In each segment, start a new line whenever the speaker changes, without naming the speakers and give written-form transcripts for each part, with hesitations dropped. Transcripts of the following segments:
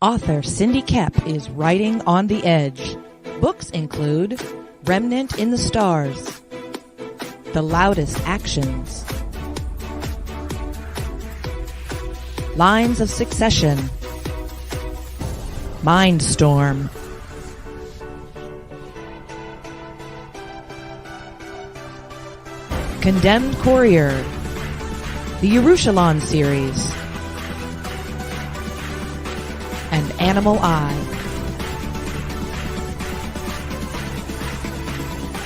Author Cindy Kep is writing on the edge. Books include Remnant in the Stars, The Loudest Actions, Lines of Succession, Mindstorm, Condemned Courier, the Yerushalayim series, and Animal Eye.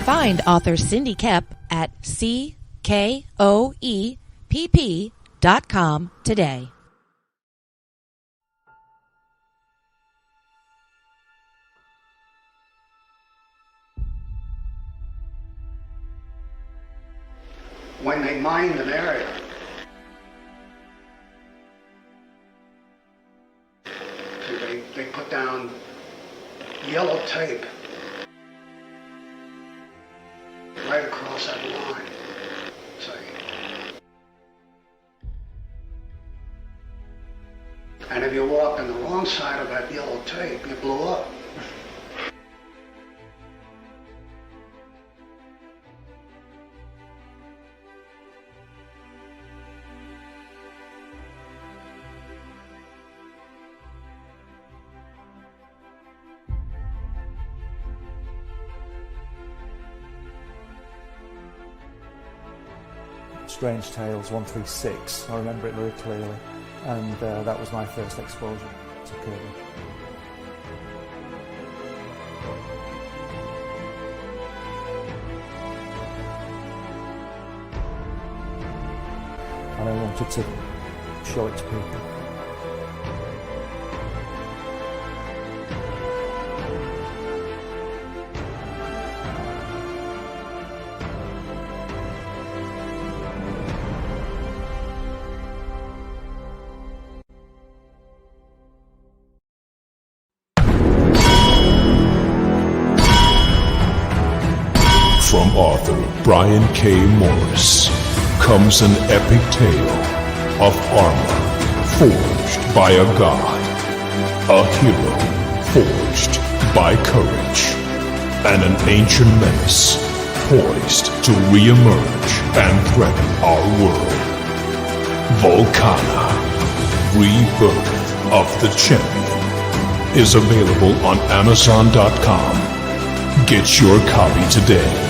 Find author Cindy Kep at CKOEPP.com today.
When they mined an area, they put down yellow tape right across that line. See? And if you walked on the wrong side of that yellow tape, you blew up.
Strange Tales 136. I remember it very clearly, and that was my first exposure to Kirby. And I wanted to show it to people.
From author Brian K. Morris comes an epic tale of armor forged by a god, a hero forged by courage, and an ancient menace poised to re-emerge and threaten our world. Volcana, Rebirth of the Champion, is available on Amazon.com. Get your copy today.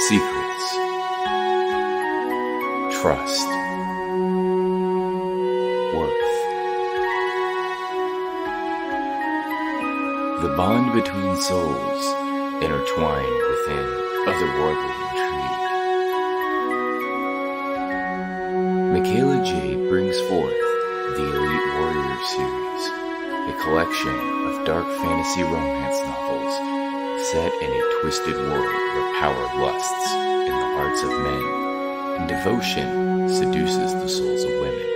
Secrets, trust, worth. The bond between souls intertwined within otherworldly intrigue. Michaela Jade brings forth the Elite Warrior series, a collection of dark fantasy romance novels set in a twisted world where power lusts in the hearts of men and devotion seduces the souls of women.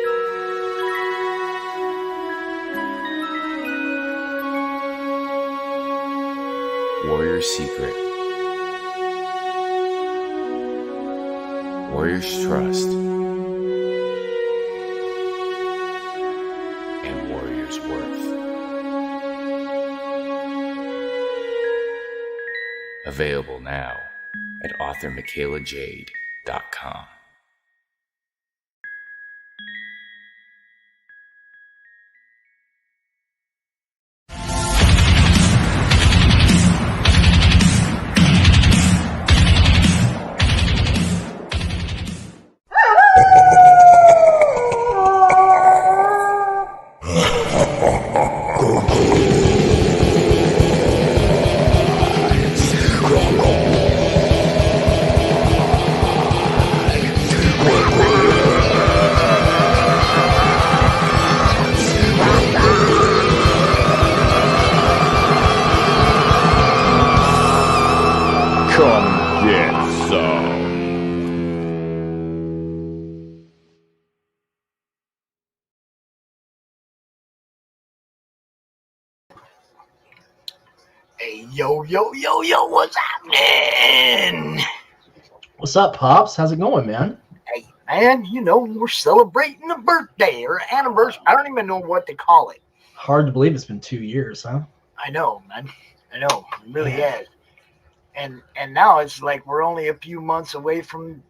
Warrior's Secret, Warrior's Trust, and Warrior's Worth. Available now at authormichaelajade.com.
Come get some.
Hey, yo, what's happening?
What's up, Pops? How's it going, man?
Hey, man, we're celebrating a birthday or anniversary. I don't even know what to call it.
Hard to believe it's been 2 years, huh?
I know, man. I know. It really has. And now it's like we're only a few months away from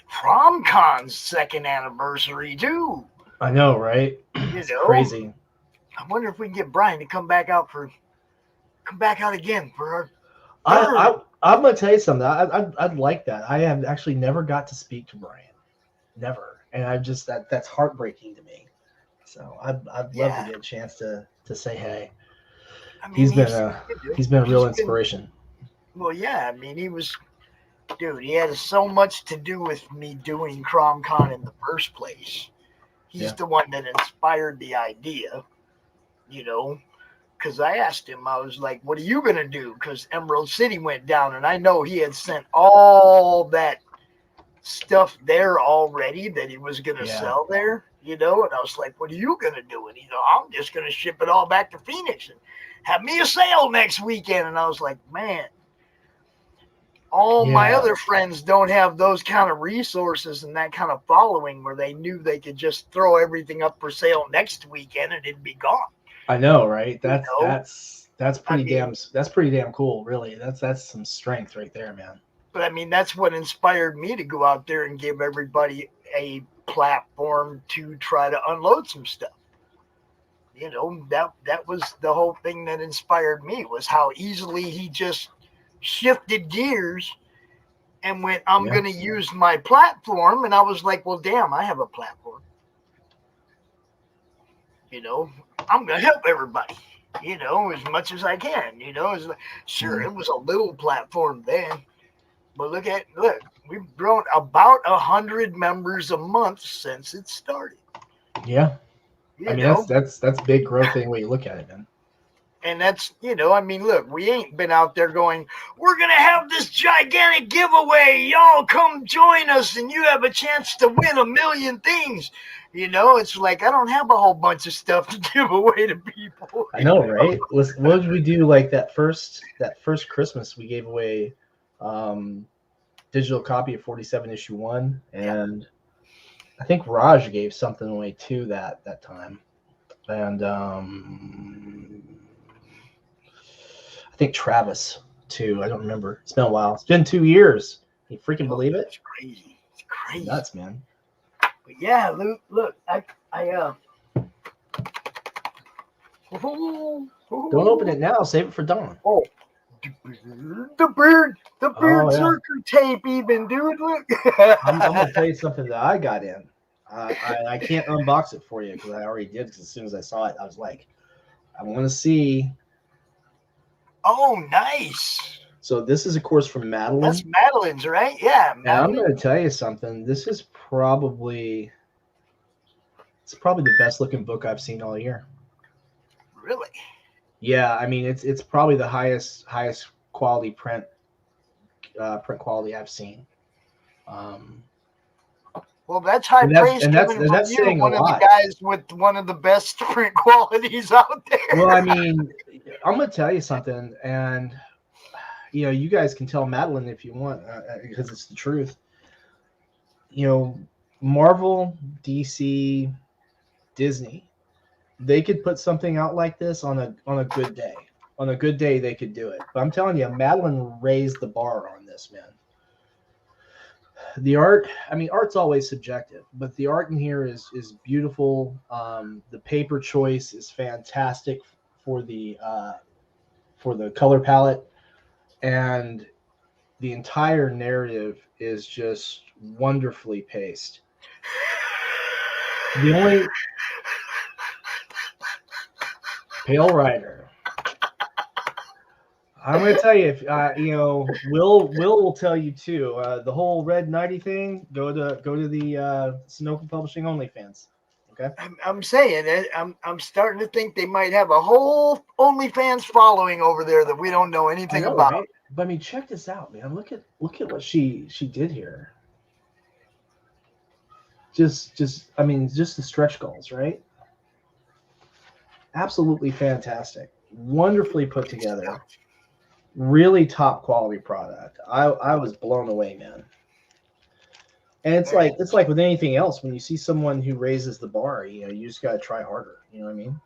PromCon's second anniversary, too.
I know, right? It's crazy.
I wonder if we can get Brian to come back out again for our
I'm gonna tell you something. I'd like that. I have actually never got to speak to Brian, never, and I just that's heartbreaking to me. So I'd love to get a chance to say hey. I mean, he's been a real inspiration.
Well, yeah. I mean, he had so much to do with me doing CromCon in the first place. He's the one that inspired the idea, because I asked him, I was like, what are you going to do? Because Emerald City went down, and I know he had sent all that stuff there already that he was going to sell there, and I was like, what are you going to do? And I'm just going to ship it all back to Phoenix and have me a sale next weekend. And I was like, man, all my other friends don't have those kind of resources and that kind of following where they knew they could just throw everything up for sale next weekend and it'd be gone.
I know, right? That's pretty damn cool, really. That's some strength right there, man.
But I mean, that's what inspired me to go out there and give everybody a platform to try to unload some stuff. That was the whole thing that inspired me, was how easily he just shifted gears and went, I'm going to use my platform. And I was like, well, damn, I have a platform. I'm going to help everybody, as much as I can, sure, it was a little platform then, but look, we've grown about 100 members a month since it started.
Yeah. I mean, that's big growth any way you look at it, man.
And that's, look, we ain't been out there going, we're going to have this gigantic giveaway. Y'all come join us and you have a chance to win a million things. It's like, I don't have a whole bunch of stuff to give away to people.
I know, right? What did we do like that first Christmas? We gave away digital copy of 47 issue 1. And I think Raj gave something away too that time. And I think Travis too. I don't remember. It's been a while. It's been 2 years. Can you freaking believe it?
It's crazy. It's crazy.
Nuts, man.
But yeah, look, I
don't open it now. Save it for Dawn.
Oh, the beard circuit tape, even, dude. Look.
I'm gonna tell you something that I got in. I can't unbox it for you because I already did. Because as soon as I saw it, I was like, I want to see.
Oh, nice.
So this is, of course, from Madeline.
That's Madeline's, right? Yeah.
And I'm going to tell you something. This is probably the best looking book I've seen all year.
Really?
Yeah, I mean it's probably the highest quality print quality I've seen.
Well, that's high praise coming from you, one of the guys with one of the best print qualities out there.
Well, I mean, I'm going to tell you something, and you guys can tell Madeline if you want, because it's the truth. Marvel, DC, Disney, they could put something out like this on a good day. On a good day, they could do it. But I'm telling you, Madeline raised the bar on this, man. The art, I mean, art's always subjective, but the art in here is beautiful. The paper choice is fantastic for the color palette, and the entire narrative is just wonderfully paced. The only Pale Rider. I'm going to tell you, if Will tell you too. The whole Red 90 thing. Go to the Sunoco Publishing OnlyFans. Okay.
I'm saying, I'm starting to think they might have a whole OnlyFans following over there that we don't know anything about.
Right? But I mean, check this out, man. Look at what she did here. Just the stretch goals, right? Absolutely fantastic. Wonderfully put together. Really top quality product. I was blown away, man. And it's like with anything else, when you see someone who raises the bar, you just gotta try harder. You know what I mean?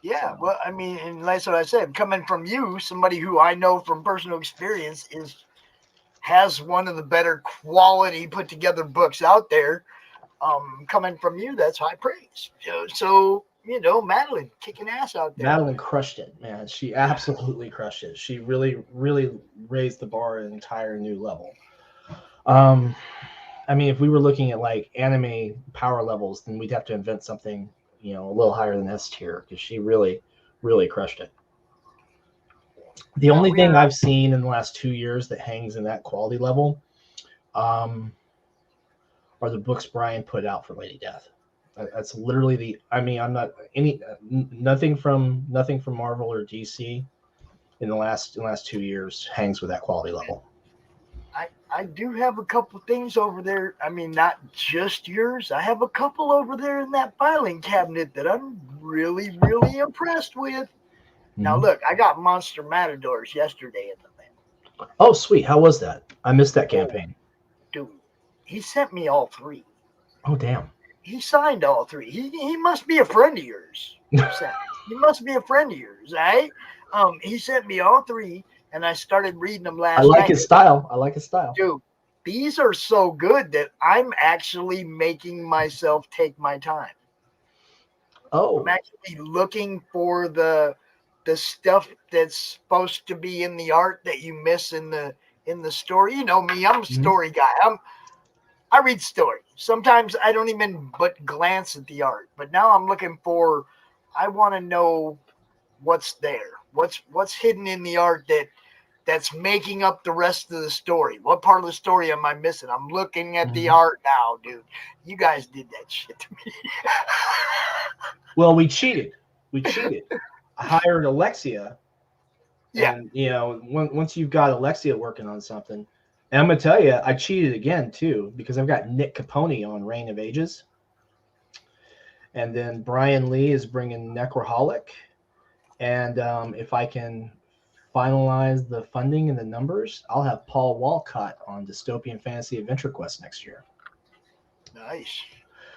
Yeah, well, I mean, and that's what I said. Coming from you, somebody who I know from personal experience has one of the better quality put together books out there. Coming from you, that's high praise. So Madeline kicking ass out there.
Madeline crushed it, man. She absolutely crushed it. She really, really raised the bar an entire new level. I mean, if we were looking at like anime power levels, then we'd have to invent something, a little higher than S tier, because she really, really crushed it. The only thing I've seen in the last 2 years that hangs in that quality level are the books Brian put out for Lady Death. That's literally I'm not nothing from Marvel or DC in the last 2 years hangs with that quality level.
I do have a couple things over there. I mean, not just yours. I have a couple over there in that filing cabinet that I'm really, really impressed with. Mm-hmm. Now, look, I got Monster Matadors yesterday in the mail.
Oh, sweet. How was that? I missed that campaign.
Dude, he sent me all 3.
Oh, damn.
He signed all 3. He must be a friend of yours. He must be a friend of yours, right? He sent me all 3. And I started reading them last night.
I like his style.
Dude, these are so good that I'm actually making myself take my time.
Oh.
I'm actually looking for the stuff that's supposed to be in the art that you miss in the story. You know me, I'm a story guy. I read story. Sometimes I don't even but glance at the art. But now I'm looking for, I want to know what's there. What's hidden in the art that's making up the rest of the story. What part of the story am I missing? I'm looking at the art now, dude. You guys did that shit to me.
Well, we cheated. I hired Alexia.
Yeah.
And, once you've got Alexia working on something, and I'm going to tell you, I cheated again, too, because I've got Nick Capone on Reign of Ages. And then Brian Lee is bringing Necroholic. And if I can finalize the funding and the numbers, I'll have Paul Walcott on Dystopian Fantasy Adventure Quest next year.
Nice.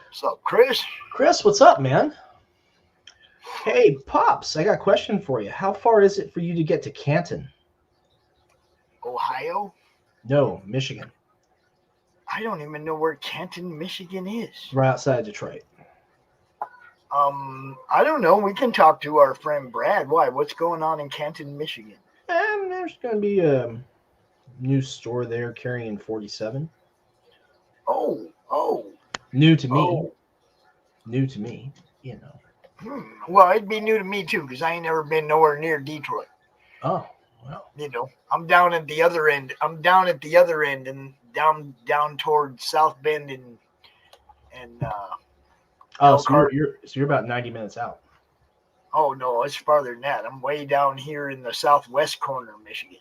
What's up, Chris?
Chris, what's up, man? Hey, Pops, I got a question for you. How far is it for you to get to Canton?
Ohio?
No, Michigan.
I don't even know where Canton, Michigan is.
Right outside of Detroit.
I don't know. We can talk to our friend Brad. Why? What's going on in Canton, Michigan?
There's going to be a new store there carrying 47.
Oh.
New to me,
Well, it'd be new to me too, because I ain't never been nowhere near Detroit.
Oh, well.
I'm down at the other end. And down toward South Bend and
so you're about 90 minutes out.
Oh no, it's farther than that. I'm way down here in the southwest corner of Michigan.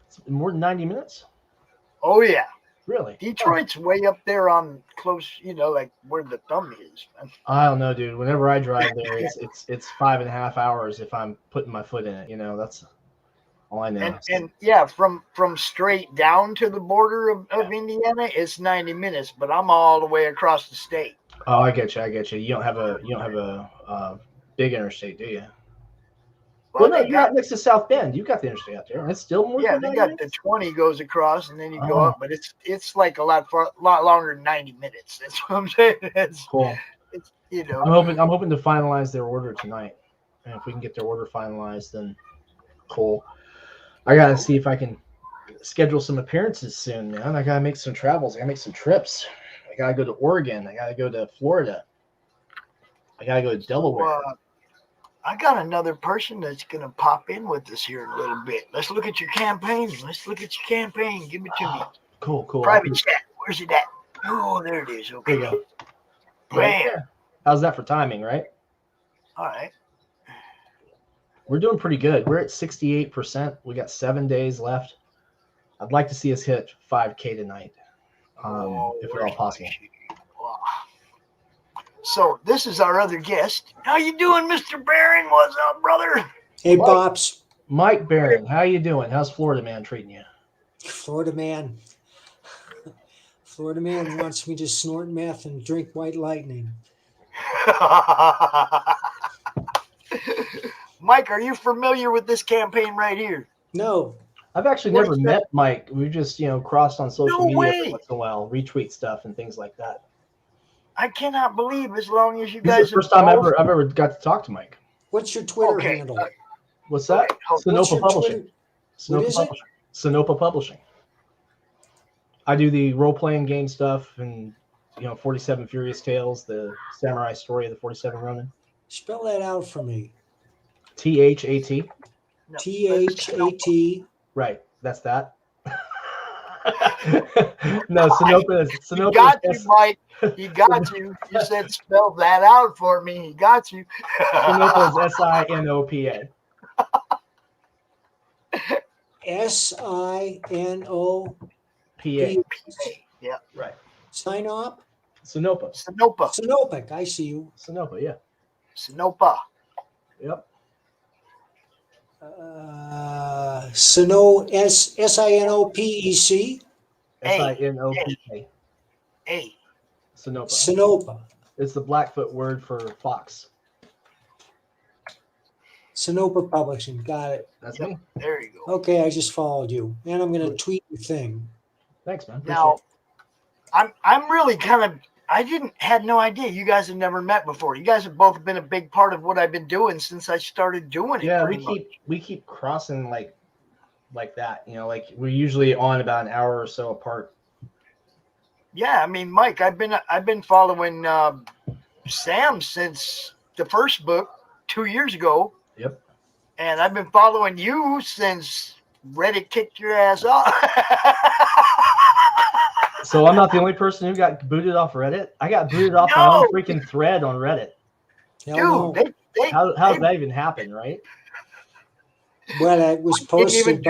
It's more than 90 minutes?
Oh yeah.
Really?
Detroit's way up there on close, like where the thumb is, man.
I don't know, dude. Whenever I drive there, it's 5.5 hours if I'm putting my foot in it. That's all I know.
And yeah, from straight down to the border of Indiana, it's 90 minutes, but I'm all the way across the state.
Oh, I get you. You don't have a big interstate, do you? Well, no, you're out next to South Bend. You've got the interstate out there. It's still more.
Yeah, they got the 20 goes across, and then you go up, but it's like a lot longer than 90 minutes. That's what I'm saying. It's
cool.
It's
I'm hoping to finalize their order tonight, and if we can get their order finalized, then cool. I gotta see if I can schedule some appearances soon, man. I gotta make some travels. I gotta make some trips. I gotta go to Oregon. I gotta go to Florida. I gotta go to Delaware.
I got another person that's gonna pop in with us here in a little bit. Let's look at your campaign. Give it to me.
Cool.
Private chat. Where's it at? Oh, there it is. Okay.
There you go.
Bam.
How's that for timing, right?
All right.
We're doing pretty good. We're at 68%. We got 7 days left. I'd like to see us hit 5K tonight, if at all possible.
Wow. So this is our other guest. How you doing, Mr. Barron? What's up, brother?
Hey, Pops.
Mike Barron, how you doing? How's Florida man treating you?
Florida man. Florida man wants me to snort meth and drink white lightning.
Mike, are you familiar with this campaign right here?
No.
I've actually never met Mike. We just, crossed on social media
way.
once in a while, retweet stuff and things like that.
I cannot believe as long as you
This
guys
is the first time I've ever got to talk to Mike.
What's your Twitter handle?
What's that? Sonopa Publishing.
What is it?
Sonopa Publishing. I do the role-playing game stuff and, 47 Furious Tales, the samurai story of the 47 Ronin.
Spell that out for me.
THAT.
THAT.
Right, that's that. No, Sonopa is Sonopa.
He got you, Mike. He got you. You said spell that out for me. He got you.
Sonopa is SINOPA.
SINOPA.
Yeah.
Right.
Sign up.
Sonopa.
Sonopic. I see you.
Sonopa, yeah.
Sonopa.
Yep.
SINOPEC.
SINOPA.
A.
Sonopa.
Sonopa.
It's the Blackfoot word for fox.
Sonopa Publishing. Got it.
That's me.
There you go.
Okay, I just followed you. And I'm going to tweet your thing.
Thanks, man.
Now, I'm really kind of, had no idea. You guys have never met before. You guys have both been a big part of what I've been doing since I started doing it.
Yeah, we keep crossing like that. Like we're usually on about an hour or so apart.
Yeah, I mean, Mike, I've been following Sam since the first book 2 years ago.
Yep.
And I've been following you since Reddit kicked your ass off.
So I'm not the only person who got booted off Reddit. I got booted off my own freaking thread on Reddit.
Dude,
how did that even happen, right?
Well, it was posted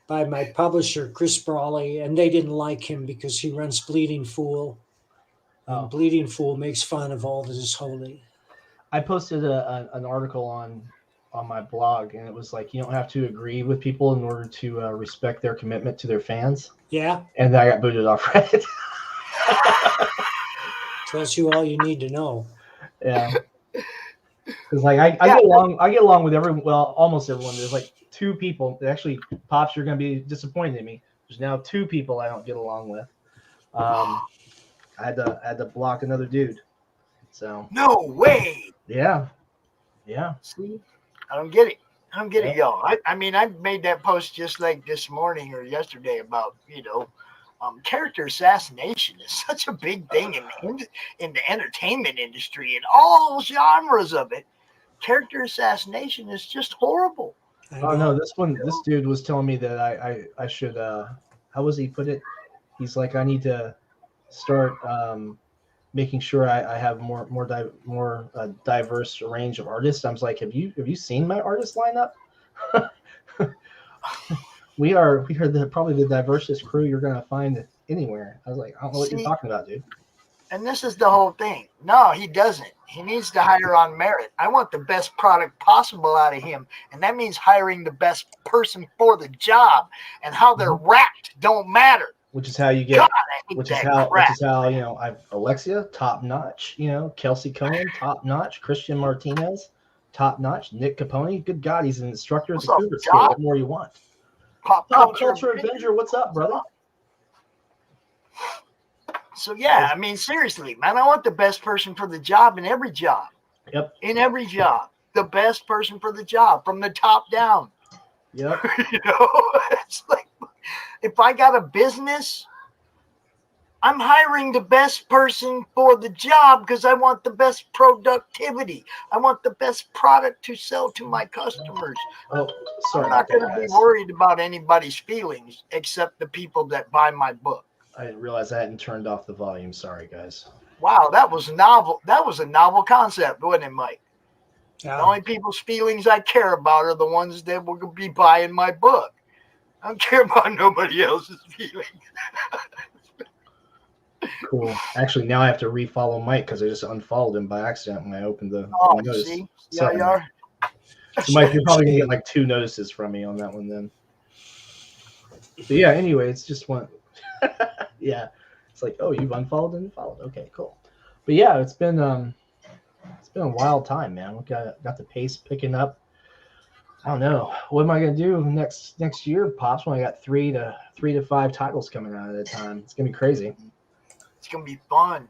by my publisher, Chris Brawley, and they didn't like him because he runs Bleeding Fool. Bleeding Fool makes fun of all that is holy.
I posted an article on my blog, and it was like, you don't have to agree with people in order to respect their commitment to their fans.
Yeah.
And I got booted off Reddit.
Tells you all you need to know.
Yeah. Because I get along with almost everyone. There's like two people. Actually, Pops, you're gonna be disappointed in me. There's now two people I don't get along with. I had to block another dude. So.
No way.
Yeah.
See, I don't get it. Y'all. I mean, I made that post just like this morning or yesterday about, character assassination is such a big thing in the entertainment industry and all genres of it. Character assassination is just horrible.
Oh no, this dude was telling me that I should how was he put it? He's like, I need to start making sure I have more diverse range of artists. I was like, have you seen my artist lineup? we are probably the diversest crew you're gonna find anywhere. I was like, I don't know what you're talking about, dude.
And this is the whole thing. No, he doesn't. He needs to hire on merit. I want the best product possible out of him, and that means hiring the best person for the job. And how they're wrapped don't matter.
Which is how you get.
God,
which is how I've Alexia, top notch. Kelsey Cohen, top notch. Christian Martinez, top notch. Nick Capone, good God, he's an instructor at the Cougar School. What more you want? Pop culture Avenger, what's up, brother?
So yeah, I mean, seriously, man, I want the best person for the job in every job.
Yep.
In every job, the best person for the job from the top down.
Yep.
It's like, if I got a business, I'm hiring the best person for the job because I want the best productivity. I want the best product to sell to my customers.
Oh, sorry.
I'm not going to be worried about anybody's feelings except the people that buy my book.
I didn't realize I hadn't turned off the volume. Sorry, guys.
Wow, that was novel. That was a novel concept, wasn't it, Mike? The only people's feelings I care about are the ones that will be buying my book. I don't care about nobody else's feelings.
Cool. Actually, now I have to refollow Mike because I just unfollowed him by accident when I opened the notice.
See?
So,
Yeah,
so Mike, you're probably gonna get like 2 notices from me on that one then. But yeah, anyway, it's just one. Yeah, it's like, oh, you've unfollowed and followed. Okay, cool. But yeah, it's been a wild time, man. We got the pace picking up. I don't know. What am I gonna do next year, Pops? When I got 3 to 5 titles coming out at a time, it's gonna be crazy.
It's gonna be fun.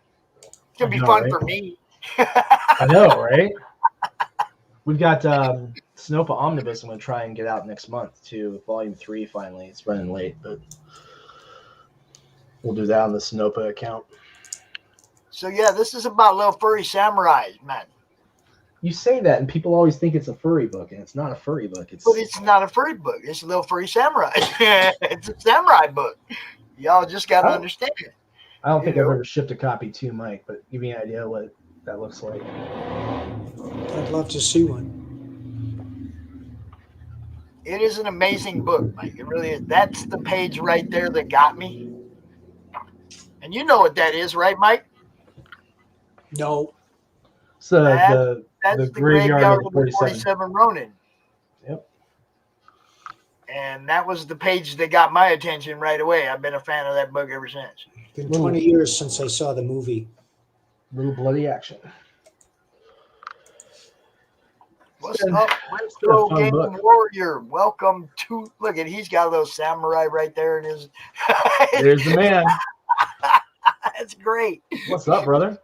It's gonna be fun for me.
I know, right? We've got Sonoma Omnibus. I'm gonna try and get out next month too. Volume 3 finally. It's running late, but we'll do that on the Sonoma account.
So yeah, this is about little furry samurais, man.
You say that, and people always think it's a furry book, and it's not a furry book.
But it's not a furry book. It's a little furry samurai. It's a samurai book. Y'all just got to understand it.
I don't think I've ever shipped a copy to Mike, but give me an idea what that looks like.
I'd love to see one.
It is an amazing book, Mike. It really is. That's the page right there that got me. And you know what that is, right, Mike?
No.
So
that's
the graveyard of the
47 Ronin.
Yep.
And that was the page that got my attention right away. I've been a fan of that book ever since.
It's been 20 years since I saw the movie.
Little bloody action.
What's up, Retro Game Warrior? Welcome to. Look at, he's got a little samurai right there in his.
There's the man.
That's great.
What's up, brother?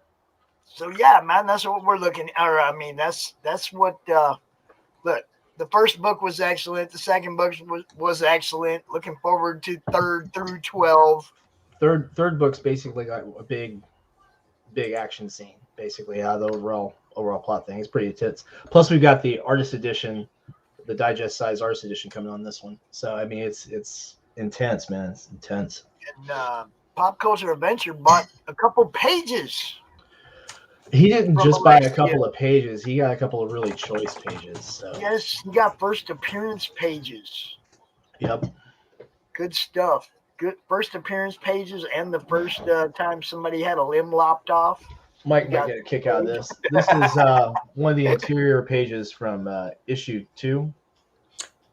So yeah, man, that's what we're looking. Or I mean, that's what. Look, the first book was excellent. The second book was excellent. Looking forward to 3rd through 12.
Third book's basically got a big action scene. Basically, the overall plot thing is pretty tits. Plus, we've got the artist edition, the digest size artist edition coming on this one. So I mean, it's intense, man. It's intense.
And Pop Culture Adventure bought a couple pages.
He didn't just buy a couple of pages. He got a couple of really choice pages. So.
Yes, he got first appearance pages.
Yep. Good
stuff. Good first appearance pages and the first time somebody had a limb lopped off.
Mike might get a kick out of this. This is one of the interior pages from issue 2.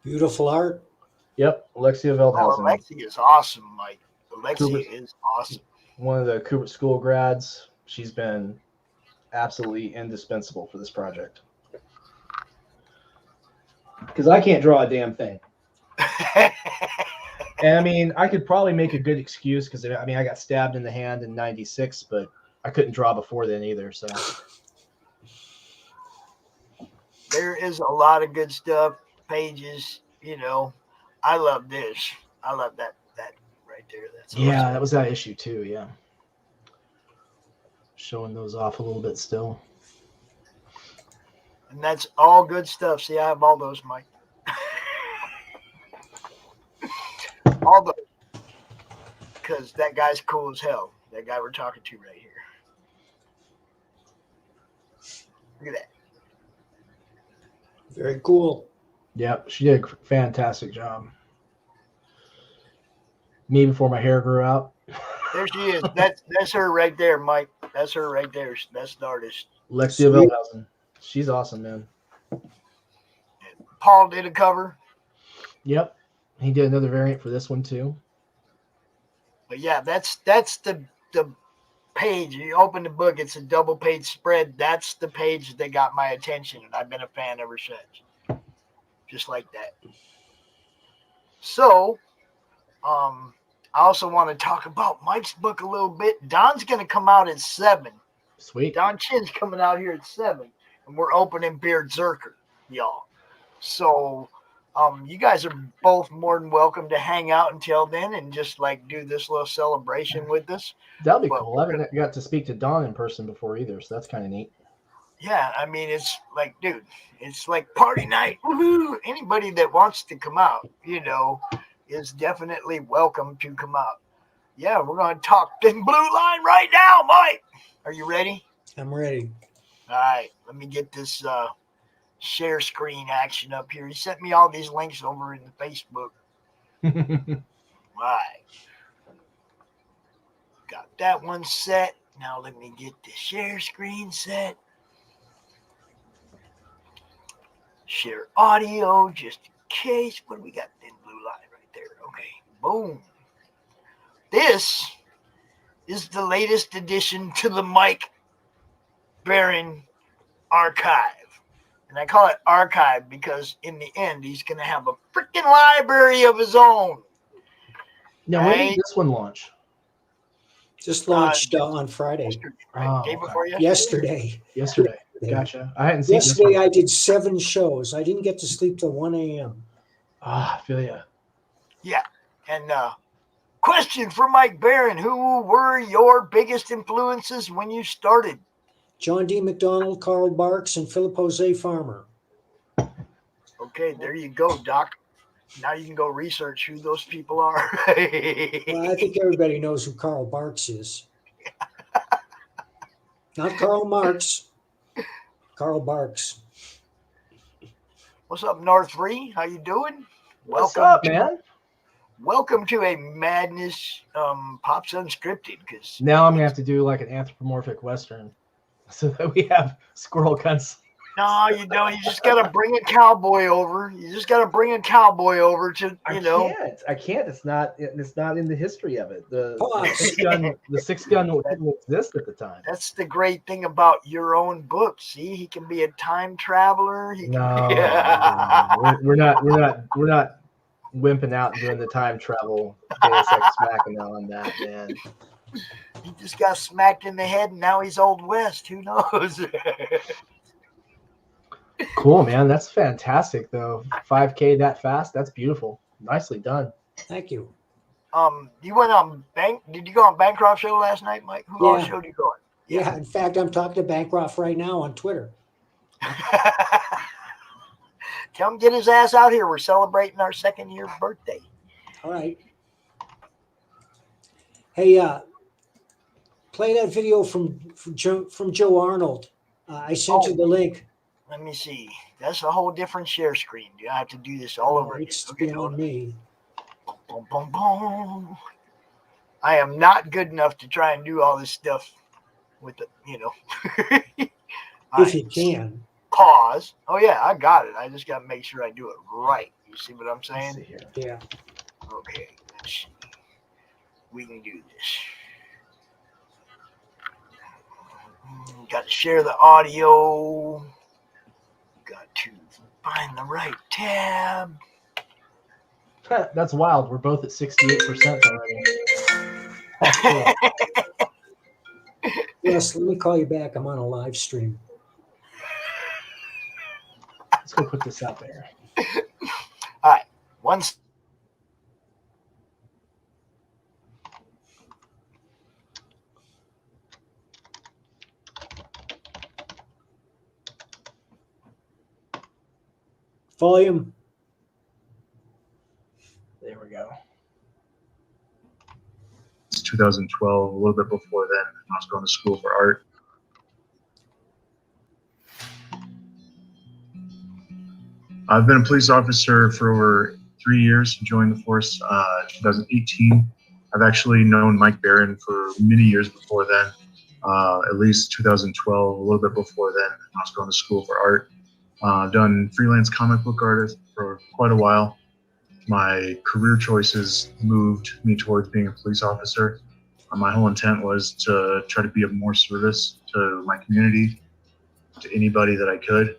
Beautiful art.
Yep, Alexia Veldhausen.
Oh, Alexia is awesome, Mike. Alexia is awesome.
One of the Kubert School grads. She's been absolutely indispensable for this project. Because I can't draw a damn thing. And I mean, I could probably make a good excuse because I mean, I got stabbed in the hand in '96, but I couldn't draw before then either. So
there is a lot of good stuff. Pages, you know, I love this. I love that right there. That's awesome.
Yeah, that was that issue too. Yeah, showing those off a little bit still.
And that's all good stuff. See, I have all those, Mike. All those. Because that guy's cool as hell. That guy we're talking to right here. Look at that.
Very cool.
Yep, she did a fantastic job. Me before my hair grew out.
There she is. That's her right there, Mike. That's her right there. That's the artist.
Alexia Veldhausen. She's awesome, man.
Paul did a cover.
Yep. He did another variant for this one too.
But yeah, that's the page. You open the book, it's a double page spread. That's the page that got my attention, and I've been a fan ever since. Just like that. So, I also want to talk about Mike's book a little bit. Don's going to come out at 7.
Sweet.
Don Chin's coming out here at 7, and we're opening Beard Zerker, y'all. So, you guys are both more than welcome to hang out until then and just like do this little celebration with us.
That'll be cool. I haven't got to speak to Don in person before either, so that's kind of neat.
Yeah, I mean, it's like, dude, it's like party night. Woohoo! Anybody that wants to come out, you know, is definitely welcome to come out. Yeah, we're going to talk Thin Blue Line right now, Mike. Are you ready?
I'm ready.
All right, let me get this share screen action up here. He sent me all these links over in the Facebook. All right. Got that one set. Now let me get the share screen set. Share audio just in case. What do we got in blue line right there? Okay, boom. This is the latest addition to the Mike Barron archive. And I call it archive because in the end, he's going to have a freaking library of his own.
Now, when did this one launch?
Just launched on Friday.
Right? Day before
yesterday.
Yesterday. Gotcha. I hadn't seen
yesterday.
This one.
I did 7 shows. I didn't get to sleep till 1 a.m.
I feel ya.
Yeah. And question for Mike Barron: who were your biggest influences when you started?
John D. McDonald, Carl Barks, and Philip Jose Farmer.
Okay, there you go, Doc. Now you can go research who those people are.
Well, I think everybody knows who Carl Barks is. Not Karl Marx. Carl Barks.
What's up, North 3? How you doing?
What's up, man?
Welcome to a Madness Pops Unscripted. Because
now I'm gonna have to do like an anthropomorphic Western, so that we have squirrel guns.
No, you don't. You just gotta bring a cowboy over. You just gotta bring a cowboy over to know.
I can't. It's not in the history of it. The six gun didn't exist at the time.
That's the great thing about your own book. See, he can be a time traveler.
No, we're not wimping out and doing the time travel Deus Ex Machina on that, man.
He just got smacked in the head and now he's Old West. Who knows?
Cool, man. That's fantastic, though. 5K that fast? That's beautiful. Nicely done.
Thank you.
You went on Did you go on Bancroft show last night, Mike? Who all show did you go on?
Yeah. In fact, I'm talking to Bancroft right now on Twitter.
Come get his ass out here. We're celebrating our 2nd year birthday.
All right. Hey, play that video from Joe Arnold. I sent you the link.
Let me see. That's a whole different share screen. Do I have to do this all over again?
It's beyond me.
Boom, boom, boom. I am not good enough to try and do all this stuff with the,
If you can.
Pause. Oh, yeah, I got it. I just got to make sure I do it right. You see what I'm saying?
Yeah.
Okay, let's see. We can do this. Got to share the audio. Got to find the right tab.
That's wild. We're both at 68% already.
Yes, let me call you back. I'm on a live stream.
Let's go put this out there.
All right. Once.
Volume.
There we go.
It's 2012, a little bit before then. I was going to school for art. I've been a police officer for over 3 years. Joined the force 2018. I've actually known Mike Barron for many years before then, at least 2012, a little bit before then. I was going to school for art. I've done freelance comic book artist for quite a while. My career choices moved me towards being a police officer. My whole intent was to try to be of more service to my community, to anybody that I could.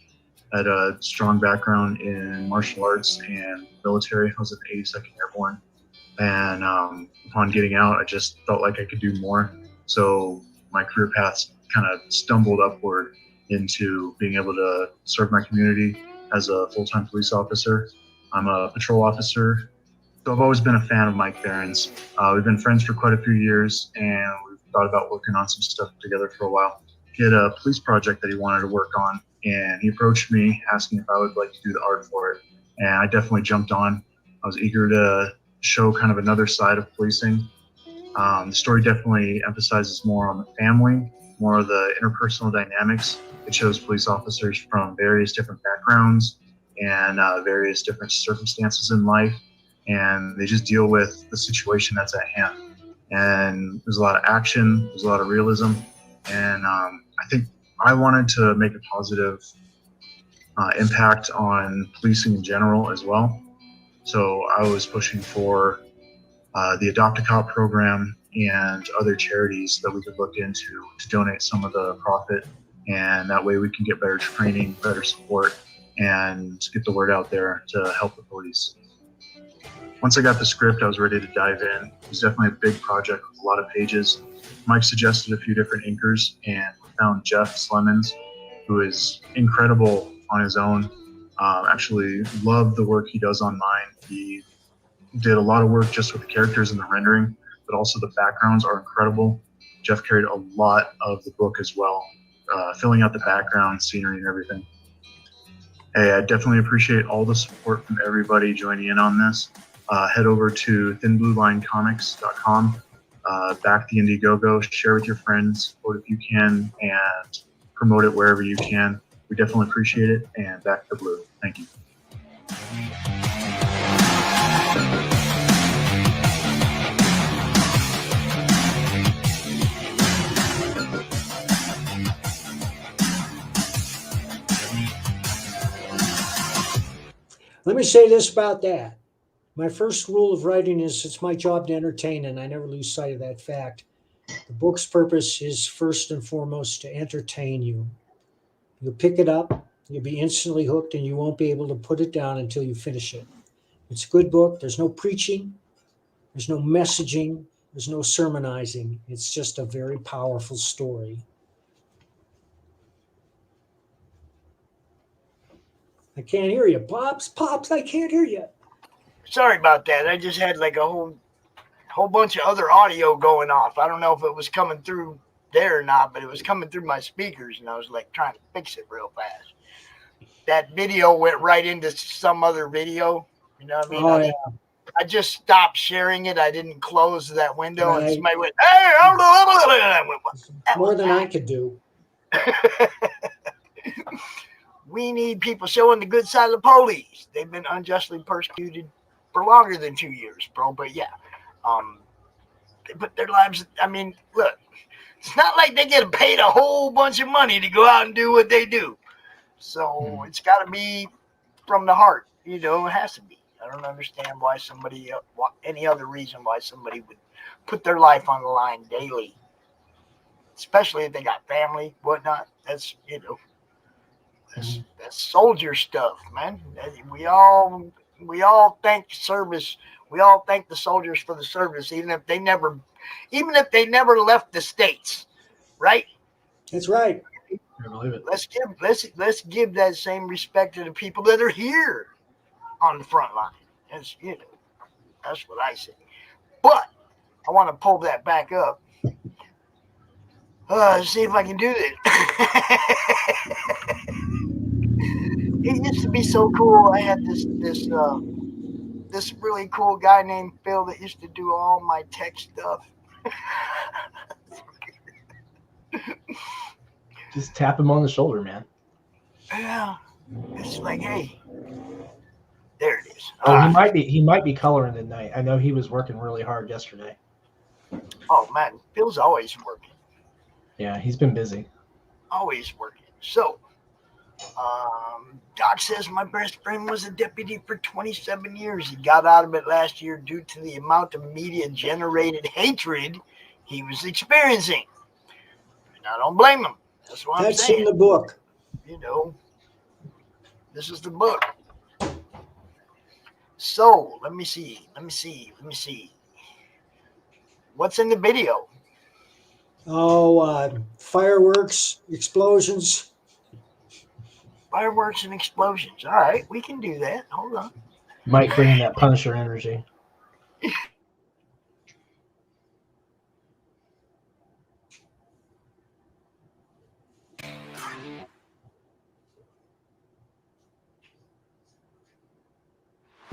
I had a strong background in martial arts and military. I was in the 82nd Airborne. And upon getting out, I just felt like I could do more. So my career paths kind of stumbled upward into being able to serve my community as a full-time police officer. I'm a patrol officer. So I've always been a fan of Mike Barron's. We've been friends for quite a few years, and we've thought about working on some stuff together for a while. He had a police project that he wanted to work on, and he approached me asking if I would like to do the art for it. And I definitely jumped on. I was eager to show kind of another side of policing. The story definitely emphasizes more on the family more of the interpersonal dynamics. It shows police officers from various different backgrounds and various different circumstances in life, and they just deal with the situation that's at hand. And there's a lot of action, there's a lot of realism, and I think I wanted to make a positive impact on policing in general as well. So I was pushing for the Adopt a Cop program and other charities that we could look into to donate some of the profit, and that way we can get better training, better support, and get the word out there to help the police. Once I got the script, I was ready to dive in. It was definitely a big project with a lot of pages. Mike suggested a few different inkers, and we found Jeff Slemons, who is incredible on his own. Actually love the work he does on mine. He did a lot of work just with the characters and the rendering, but also the backgrounds are incredible. Jeff carried a lot of the book as well, filling out the background, scenery, and everything. Hey, I definitely appreciate all the support from everybody joining in on this. Head over to thinbluelinecomics.com, back the Indiegogo, share with your friends, support if you can, and promote it wherever you can. We definitely appreciate it, and back the blue. Thank you.
Let me say this about that. My first rule of writing is it's my job to entertain, and I never lose sight of that fact. The book's purpose is first and foremost to entertain you. You'll pick it up, you'll be instantly hooked, and you won't be able to put it down until you finish it. It's a good book. There's no preaching. There's no messaging. There's no sermonizing. It's just a very powerful story. I can't hear you. Pops, I can't hear you.
Sorry about that. I just had like a whole bunch of other audio going off. I don't know if it was coming through there or not, but it was coming through my speakers, and I was like trying to fix it real fast. That video went right into some other video. You know what I mean?
Oh, yeah.
I just stopped sharing it. I didn't close that window,
Right.
and somebody went, "Hey!" I went, "What?"
More than I could do.
We need people showing the good side of the police. They've been unjustly persecuted for longer than 2 years, bro. But yeah, they put their lives. I mean, look, it's not like they get paid a whole bunch of money to go out and do what they do. So it's got to be from the heart. You know, it has to be. I don't understand why somebody, any other reason why somebody would put their life on the line daily, especially if they got family, whatnot. That's, you know, that's soldier stuff, man. We all thank service. We all thank the soldiers for the service, even if they never left the States, right?
That's right.
I believe it.
Let's give that same respect to the people that are here on the front line. That's, you know, that's what I say. But I want to pull that back up. See if I can do that. It used to be so cool. I had this really cool guy named Phil that used to do all my tech stuff.
Just tap him on the shoulder, man.
Yeah, it's like, hey, there it is.
Oh, he might be coloring tonight. I know he was working really hard yesterday.
Oh man, Phil's always working.
Yeah, he's been busy.
Always working. So, Doc says my best friend was a deputy for 27 years. He got out of it last year due to the amount of media-generated hatred he was experiencing. And I don't blame him. That's what I'm saying.
That's in the book.
You know, this is the book. So, let me see. What's in the video?
Oh, fireworks, explosions.
Fireworks and explosions. All right, we can do that. Hold on.
Mike bringing that Punisher energy.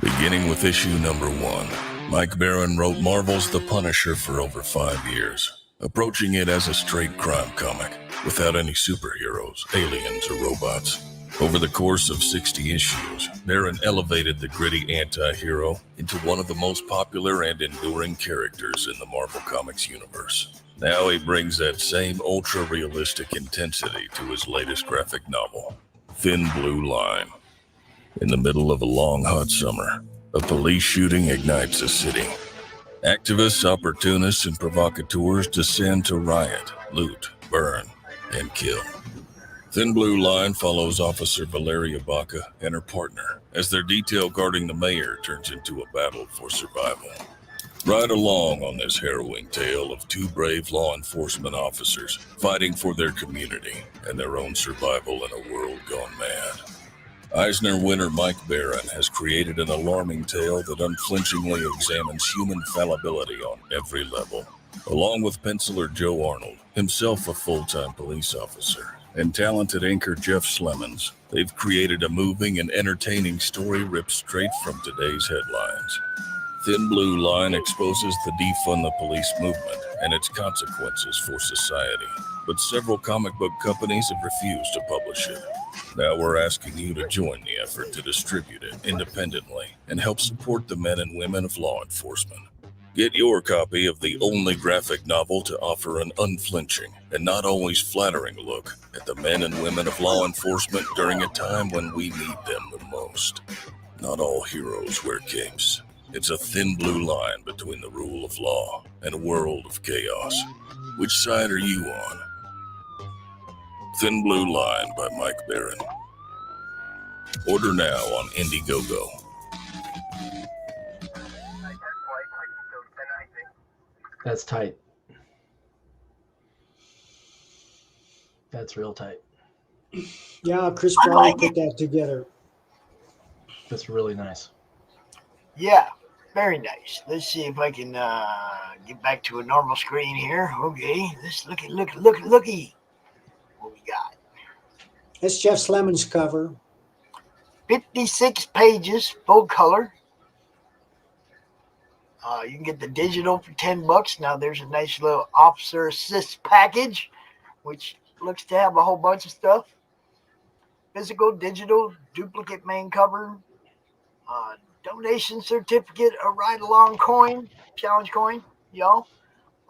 Beginning with issue number 1, Mike Baron wrote Marvel's The Punisher for over 5 years. approaching it as a straight crime comic, without any superheroes, aliens, or robots. Over the course of 60 issues, Barron elevated the gritty anti-hero into one of the most popular and enduring characters in the Marvel Comics universe. Now he brings that same ultra-realistic intensity to his latest graphic novel, Thin Blue Line. In the middle of a long, hot summer, a police shooting ignites a city. Activists, opportunists, and provocateurs descend to riot, loot, burn, and kill. Thin Blue Line follows Officer Valeria Baca and her partner as their detail guarding the mayor turns into a battle for survival. Ride along on this harrowing tale of two brave law enforcement officers fighting for their community and their own survival in a world gone mad. Eisner winner Mike Barron has created an alarming tale that unflinchingly examines human fallibility on every level. Along with penciler Joe Arnold, himself a full-time police officer, and talented inker Jeff Slemons, they've created a moving and entertaining story ripped straight from today's headlines. Thin Blue Line exposes the defund the police movement and its consequences for society, but several comic book companies have refused to publish it. Now we're asking you to join the effort to distribute it independently and help support the men and women of law enforcement. Get your copy of the only graphic novel to offer an unflinching and not always flattering look at the men and women of law enforcement during a time when we need them the most. Not all heroes wear capes. It's a thin blue line between the rule of law and a world of chaos. Which side are you on? Thin Blue Line by Mike Barron. Order now on Indiegogo.
That's tight. That's real tight.
Yeah, Chris Brawley put that together.
That's really nice.
Yeah, very nice. Let's see if I can get back to a normal screen here. Okay, let's looky. What we got?
That's Jeff Slemons' cover.
56 pages, full color. You can get the digital for $10. Now there's a nice little officer assist package, which looks to have a whole bunch of stuff. Physical, digital, duplicate main cover, donation certificate, a ride-along coin, challenge coin, y'all.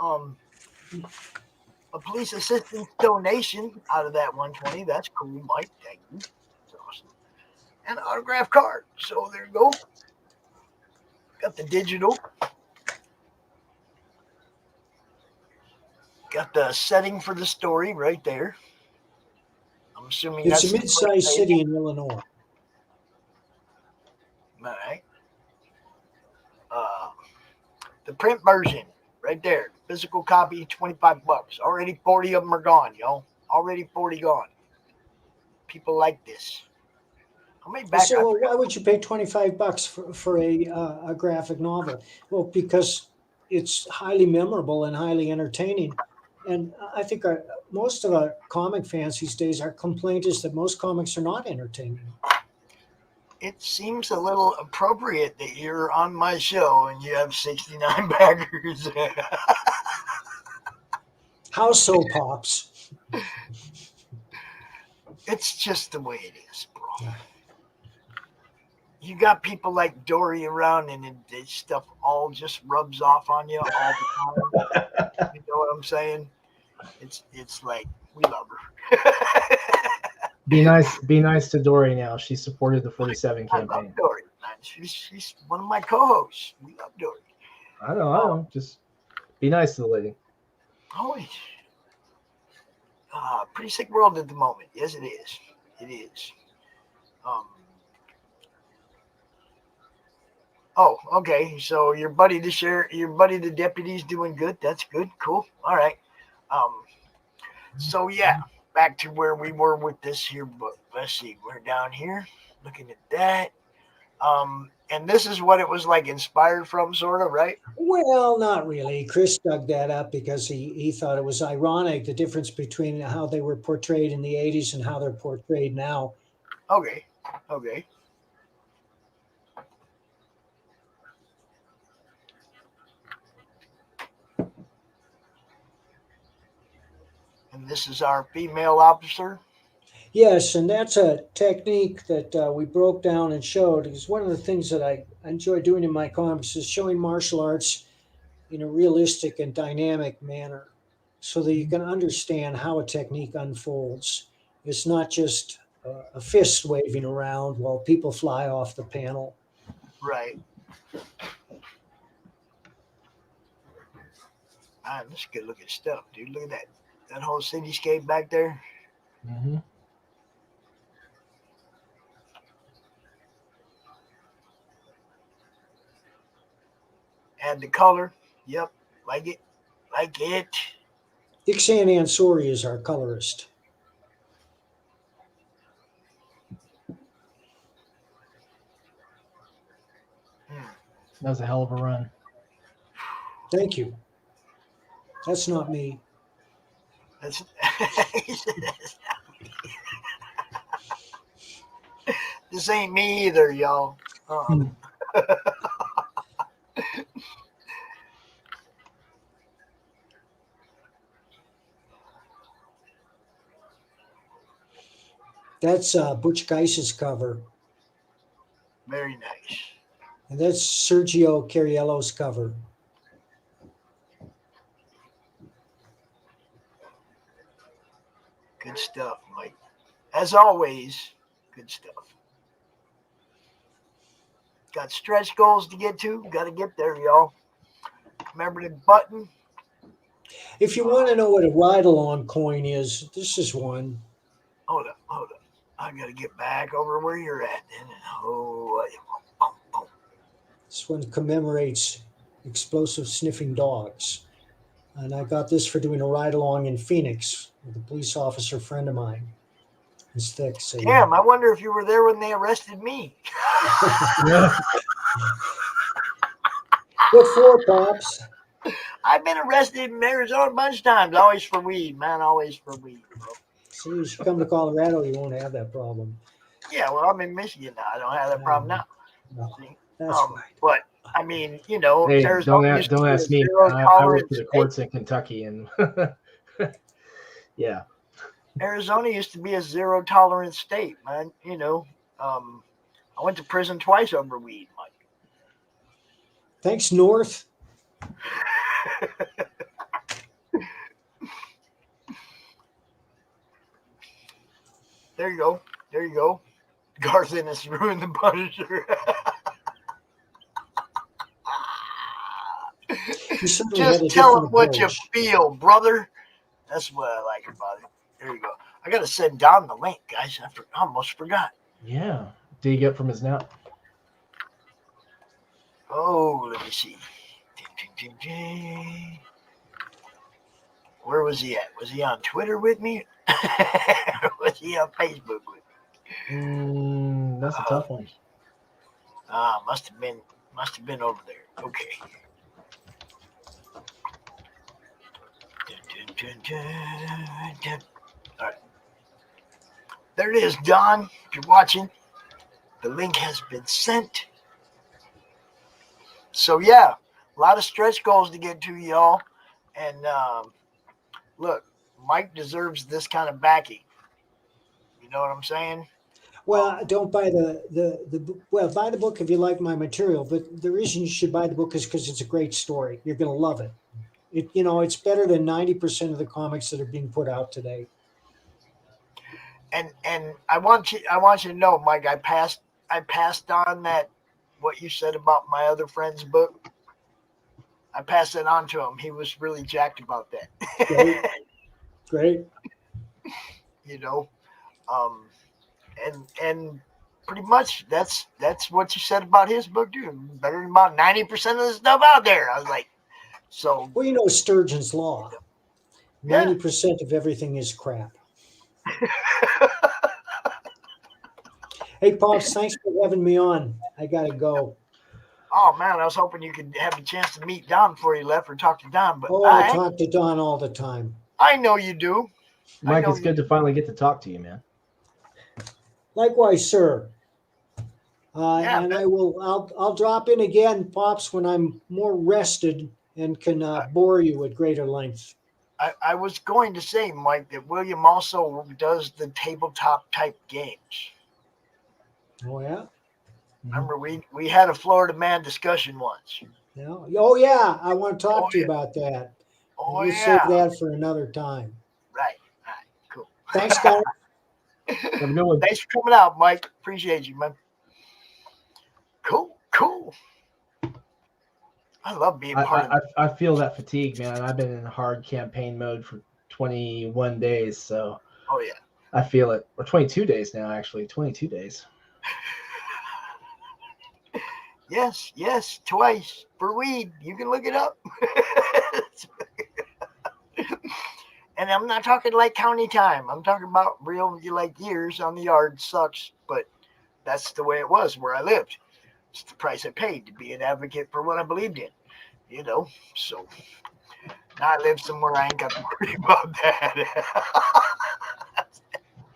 A police assistance donation out of that 120. That's cool, Mike. Thank you. That's awesome. And an autograph card. So there you go. Got the digital. Got the setting for the story right there. I'm assuming
it's
that's
a mid-sized city in Illinois.
All right. The print version right there. Physical copy, $25. Already 40 of them are gone, y'all. Already 40 gone. People like this. How many back?
So why would you pay $25 for a graphic novel? Well, because it's highly memorable and highly entertaining. And I think most of our comic fans these days, our complaint is that most comics are not entertaining.
It seems a little appropriate that you're on my show and you have 69 backers.
How so, Pops?
It's just the way it is, bro. You got people like Dory around and this stuff all just rubs off on you all the time. You know what I'm saying? It's like, we love her.
Be nice to Dory now. She supported the 47 campaign.
I love Dory. She's one of my co-hosts. We love Dory.
I know. Just be nice to the lady.
Always. Pretty sick world at the moment. Yes, it is. It is. Oh, okay. So your buddy the deputy's doing good. That's good. Cool. All right. So yeah, back to where we were with this here book. Let's see. We're down here looking at that. And this is what it was like inspired from, sort of, right?
Well, not really. Chris dug that up because he thought it was ironic, the difference between how they were portrayed in the 80s and how they're portrayed now.
Okay. this is our female officer.
Yes, and that's a technique that we broke down and showed. Because one of the things that I enjoy doing in my comics is showing martial arts in a realistic and dynamic manner so that you can understand how a technique unfolds. It's not just a fist waving around while people fly off the panel.
Right. Man, this is good looking stuff, dude. Look at that whole cityscape back there.
Mm-hmm.
Add the color. Yep. Like it. Like it.
Ixan Ansori is our colorist.
That was a hell of a run.
Thank you. That's not me.
That's this ain't me either, y'all.
That's Butch Geiss's cover.
Very nice.
And that's Sergio Cariello's cover.
Good stuff, Mike. As always, good stuff. Got stretch goals to get to. Got to get there, y'all. Remember the button?
If you want to know what a ride-along coin is, this is one.
Hold up. I got to get back over where you're at.
This one commemorates explosive sniffing dogs. And I got this for doing a ride-along in Phoenix with a police officer friend of mine. It's thick. So
damn, I wonder if you were there when they arrested me.
What for, Pops?
I've been arrested in Arizona a bunch of times. Always for weed, man. Always for weed, bro.
See, you should come to Colorado. You won't have that problem.
Yeah, well, I'm in Michigan now. I don't have that problem now.
No, that's right.
But I mean, you know,
Hey,
Arizona
don't ask me. I work for the courts in Kentucky, and yeah.
Arizona used to be a zero tolerance state, man. You know, I went to prison twice over weed, Mike.
Thanks, North.
There you go. There you go. Garth Ennis ruined the Punisher. Just tell him what you feel, brother. That's what I like about it. There you go. I got to send Don the link, guys. I almost forgot.
Yeah. Did he get from his net?
Oh, let me see. Where was he at? Was he on Twitter with me? Or was he on Facebook with me?
That's a tough one.
Must have been over there. Okay. All right. There it is, Don. If you're watching, the link has been sent. So yeah, a lot of stretch goals to get to, y'all. And look, Mike deserves this kind of backing. You know what I'm saying?
Well, don't buy buy the book if you like my material. But the reason you should buy the book is because it's a great story. You're going to love it. It's better than 90% of the comics that are being put out today.
And I want you to know, Mike, I passed on that what you said about my other friend's book. I passed it on to him. He was really jacked about that.
Great.
You know, and pretty much that's what you said about his book, dude. Better than about 90% of the stuff out there. I was like, so.
Well, you know Sturgeon's law. 90% of everything is crap. Hey, Pops, thanks for having me on. I got to go.
Oh, man, I was hoping you could have a chance to meet Don before you left or talk to Don. But
I talk to Don all the time.
I know you do.
Mike, it's good to finally get to talk to you, man.
Likewise, sir. And I'll drop in again, Pops, when I'm more rested and can bore you at greater length.
I was going to say, Mike, that William also does the tabletop type games.
Oh yeah.
Remember, we had a Florida Man discussion once.
Yeah. Oh yeah. I want to talk to you about that.
Oh,
we'll
yeah.
save that for another time.
Right. Cool.
Thanks, guys.
Thanks for coming out, Mike. Appreciate you, man. Cool. I love being part of it.
I feel that fatigue, man. I've been in hard campaign mode for 21 days, so.
Oh yeah.
I feel it. Or 22 days now, actually. 22 days.
Yes, twice for weed. You can look it up. And I'm not talking like county time. I'm talking about real, like, years on the yard. Sucks, but that's the way it was where I lived. It's the price I paid to be an advocate for what I believed in, So now I live somewhere I ain't got to worry about that.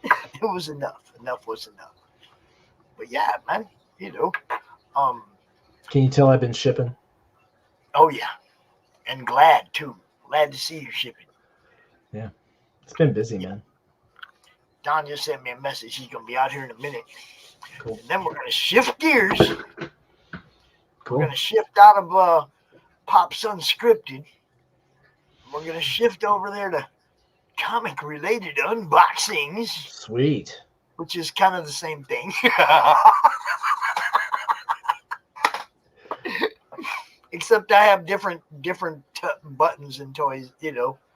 It was enough. Enough was enough. But yeah, man,
Can you tell I've been shipping?
Oh yeah, and glad too. Glad to see you shipping.
Yeah, it's been busy, man.
Don just sent me a message. He's gonna be out here in a minute.
Cool.
And then we're gonna shift gears.
Cool.
We're gonna shift out of Pop's Unscripted. We're gonna shift over there to comic-related unboxings.
Sweet.
Which is kind of the same thing. Except I have different buttons and toys,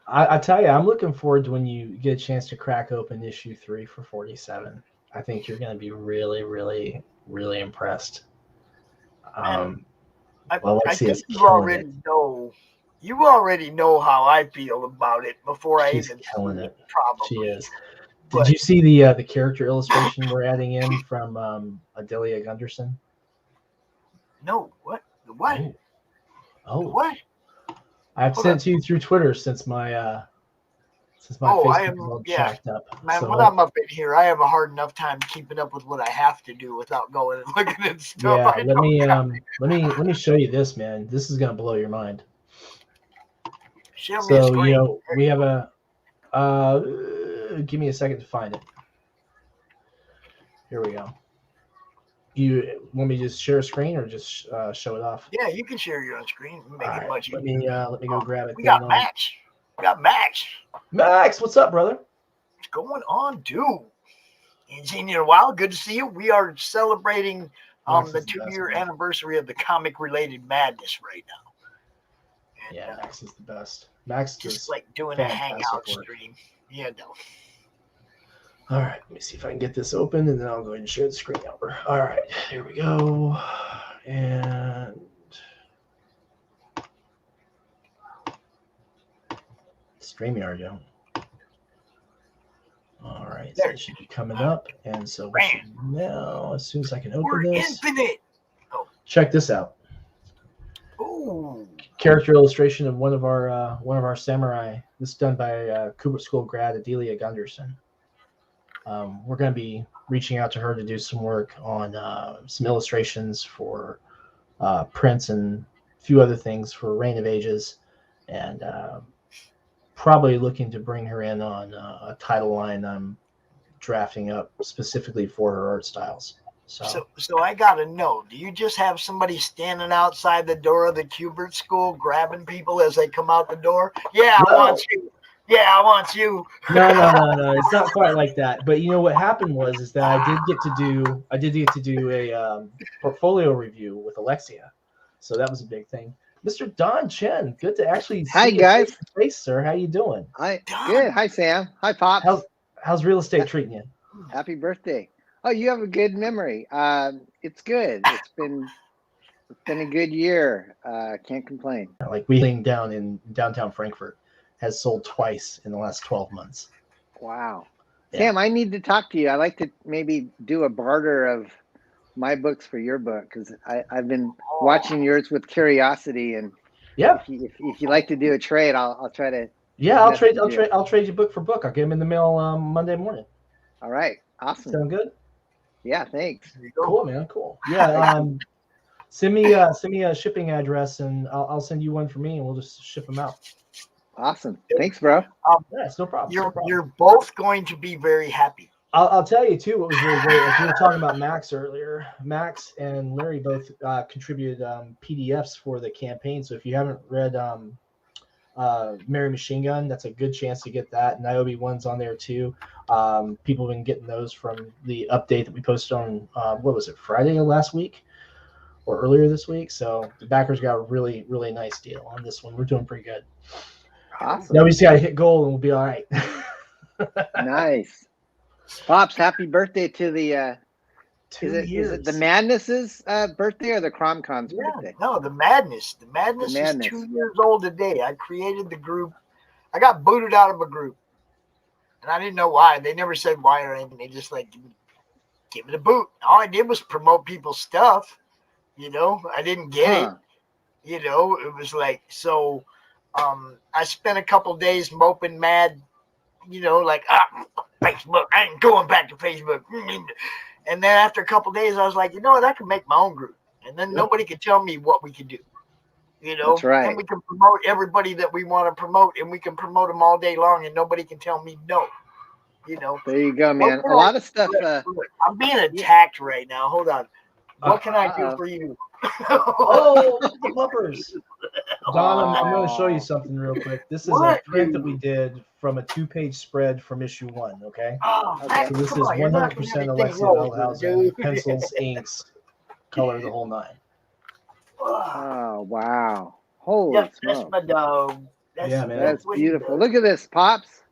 I tell you, I'm looking forward to when you get a chance to crack open issue 3 for 47. I think you're going to be really, really, really impressed.
I think you already know how I feel about it before
She's
I even
killing it.
Probably.
She is. Did you see the character illustration we're adding in from Adelia Gunderson?
No. What? What?
Oh.
What?
I've sent to you through Twitter since my Facebook world checked up.
Man,
so,
when I'm up in here, I have a hard enough time keeping up with what I have to do without going and looking at stuff.
Yeah, let me show you this, man. This is gonna blow your mind. So we have a. Give me a second to find it. Here we go. You want me to just share a screen or just show it off?
Yeah, you can share your own screen. Make it much easier.
Let me go grab it.
We got Max.
Max, what's up, brother?
What's going on, dude? Ain't seen you in a while. Good to see you. We are celebrating the 2-year anniversary of the comic-related madness right now. And,
yeah, Max is the best. Max
just like doing a hangout stream. Yeah, no.
All right, let me see if I can get this open, and then I'll go ahead and share the screen over. All right, here we go. And StreamYard, yeah. All right, so it should be coming up. And so now, as soon as I can open this, check this out.
Ooh.
Character illustration of one of our samurai. This is done by Kubert School grad Adelia Gunderson. We're going to be reaching out to her to do some work on some illustrations for prints and a few other things for Reign of Ages, and probably looking to bring her in on a title line I'm drafting up specifically for her art styles.
So I gotta know, do you just have somebody standing outside the door of the Kubert School grabbing people as they come out the door? Yeah, I want you. Yeah, I want you.
No. It's not quite like that. But what happened is that I did get to do a portfolio review with Alexia. So that was a big thing. Mr. Don Chen, good to actually see you
guys.
face to face, sir. How you doing?
Good. Hi, Sam. Hi, Pop.
How's real estate treating you?
Happy birthday. Oh, you have a good memory. It's good. It's been a good year. Can't complain.
Like we thing down in downtown Frankfurt has sold twice in the last 12 months.
Wow. Yeah. Sam, I need to talk to you. I'd like to maybe do a barter of my books for your book, because I've been watching yours with curiosity, and if you like to do a trade, I'll try to.
Yeah, I'll trade you book for book. I'll get them in the mail Monday morning.
All right. Awesome.
Sound good?
Yeah, thanks.
Cool, man. Cool. Yeah. Send me a shipping address, and I'll send you one for me, and we'll just ship them out.
Awesome. Thanks, bro.
Yeah, it's no problem.
You're both going to be very happy.
I'll tell you too what was really great. Like we were talking about Max earlier. Max and Larry both contributed PDFs for the campaign. So if you haven't read Mary Machine Gun, that's a good chance to get that. Niobe 1's on there too. People have been getting those from the update that we posted on what was it, Friday of last week or earlier this week. So the backers got a really, really nice deal on this one. We're doing pretty good.
Awesome.
Now we just got to hit goal and we'll be all right.
Nice. Pops, happy birthday to the
2
is
years.
it the Madness's birthday or the Cromcon's birthday?
No, the Madness. The Madness is 2 years old today. I created the group. I got booted out of a group. And I didn't know why. They never said why or anything. They just like give it a boot. All I did was promote people's stuff. You know, I didn't get it. You know, it was like, so I spent a couple days moping mad, you know, like, Facebook, I ain't going back to Facebook. And then after a couple days, I was like, you know what, I can make my own group. And then nobody can tell me what we can do. You know,
that's right.
And we can promote everybody that we want to promote, and we can promote them all day long, and nobody can tell me no. You know.
There you go, man. A lot of stuff.
I'm being attacked right now. Hold on. What can I do for you?
Oh, the bumpers. Don, I'm going to show you something real quick. This is a print that we did from a 2-page spread from issue 1, okay?
Okay.
So this is 100% Alexia Veldhausen, pencils, inks, color, the whole 9.
Oh, wow. Holy
that's my dog.
Yeah, man.
That's beautiful. Look at this, Pops.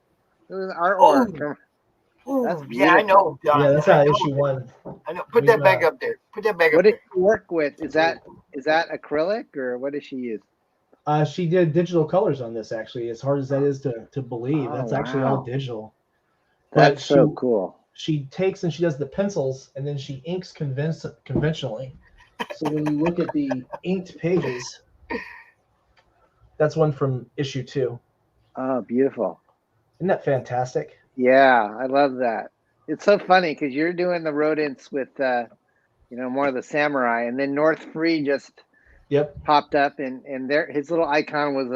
Look at the artwork. That's beautiful.
Yeah, I know. Don.
Yeah, that's how issue 1.
I know. Put that back up there. Put that back up there.
What did you work with? Is that acrylic or what did she use?
She did digital colors on this, actually. As hard as that is to believe, that's actually all digital.
That's so cool.
She takes and she does the pencils, and then she inks conventionally. So when you look at the inked pages, that's one from issue 2.
Oh, beautiful.
Isn't that fantastic?
Yeah, I love that. It's so funny because you're doing the rodents with, more of the samurai, and then North Free just popped up, and his little icon was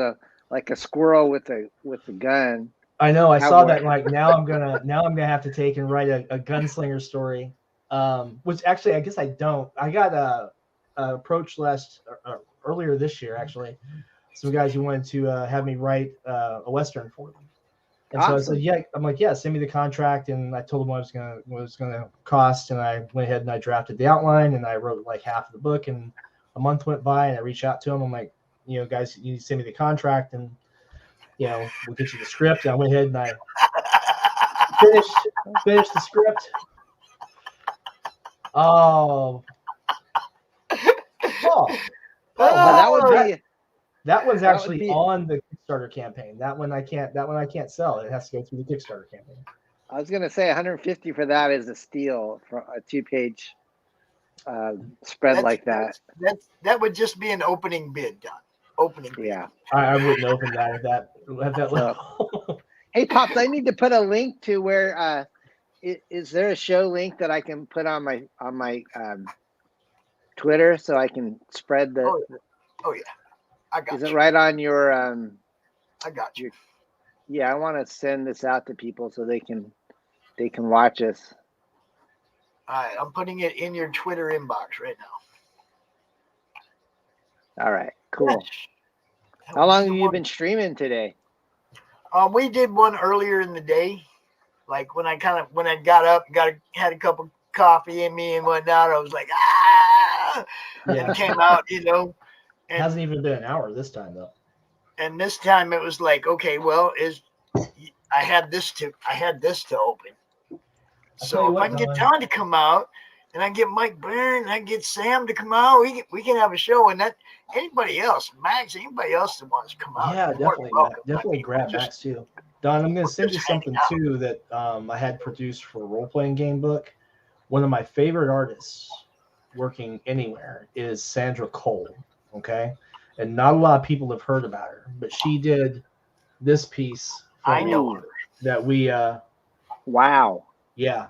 like a squirrel with a gun.
I know. I saw that. Like now I'm gonna have to take and write a gunslinger story. Which actually I guess I don't. I got a approach earlier this year actually. Some guys who wanted to have me write a Western for them. And so I said, yeah, I'm like, yeah, send me the contract. And I told them what it was gonna cost. And I went ahead and I drafted the outline and I wrote like half of the book. And a month went by and I reached out to them. I'm like, guys, you need to send me the contract and we'll get you the script. And I went ahead and I finished the script. That one's actually on the Kickstarter campaign. That one I can't sell. It has to go through the Kickstarter campaign.
I was gonna say 150 for that is a steal for a 2-page spread like that.
That would just be an opening bid, Don. Opening bid.
Yeah.
I wouldn't open that at that level.
Hey, Pops, I need to put a link to where is there a show link that I can put on my Twitter so I can spread the
Oh yeah. I got you.
Is it right on your
I got you.
Yeah, I want to send this out to people so they can watch us.
All right, I'm putting it in your Twitter inbox right now.
All right, cool. How long have you been streaming today?
We did one earlier in the day. Like when I got up, had a cup of coffee in me and whatnot, I was like, and came out, And
it hasn't even been an hour this time though.
And this time it was like, okay, well, I had this to open. So if I can get Don to come out, and I get Mike Barron, and I get Sam to come out, we can have a show. And that anybody else, Max, anybody else that wants to come out,
yeah, definitely grab Max too. Don, I'm going to send you something too that I had produced for a role-playing game book. One of my favorite artists working anywhere is Sandra Cole. Okay, and not a lot of people have heard about her, but she did this piece.
I know her.
That we.
Wow.
Yeah,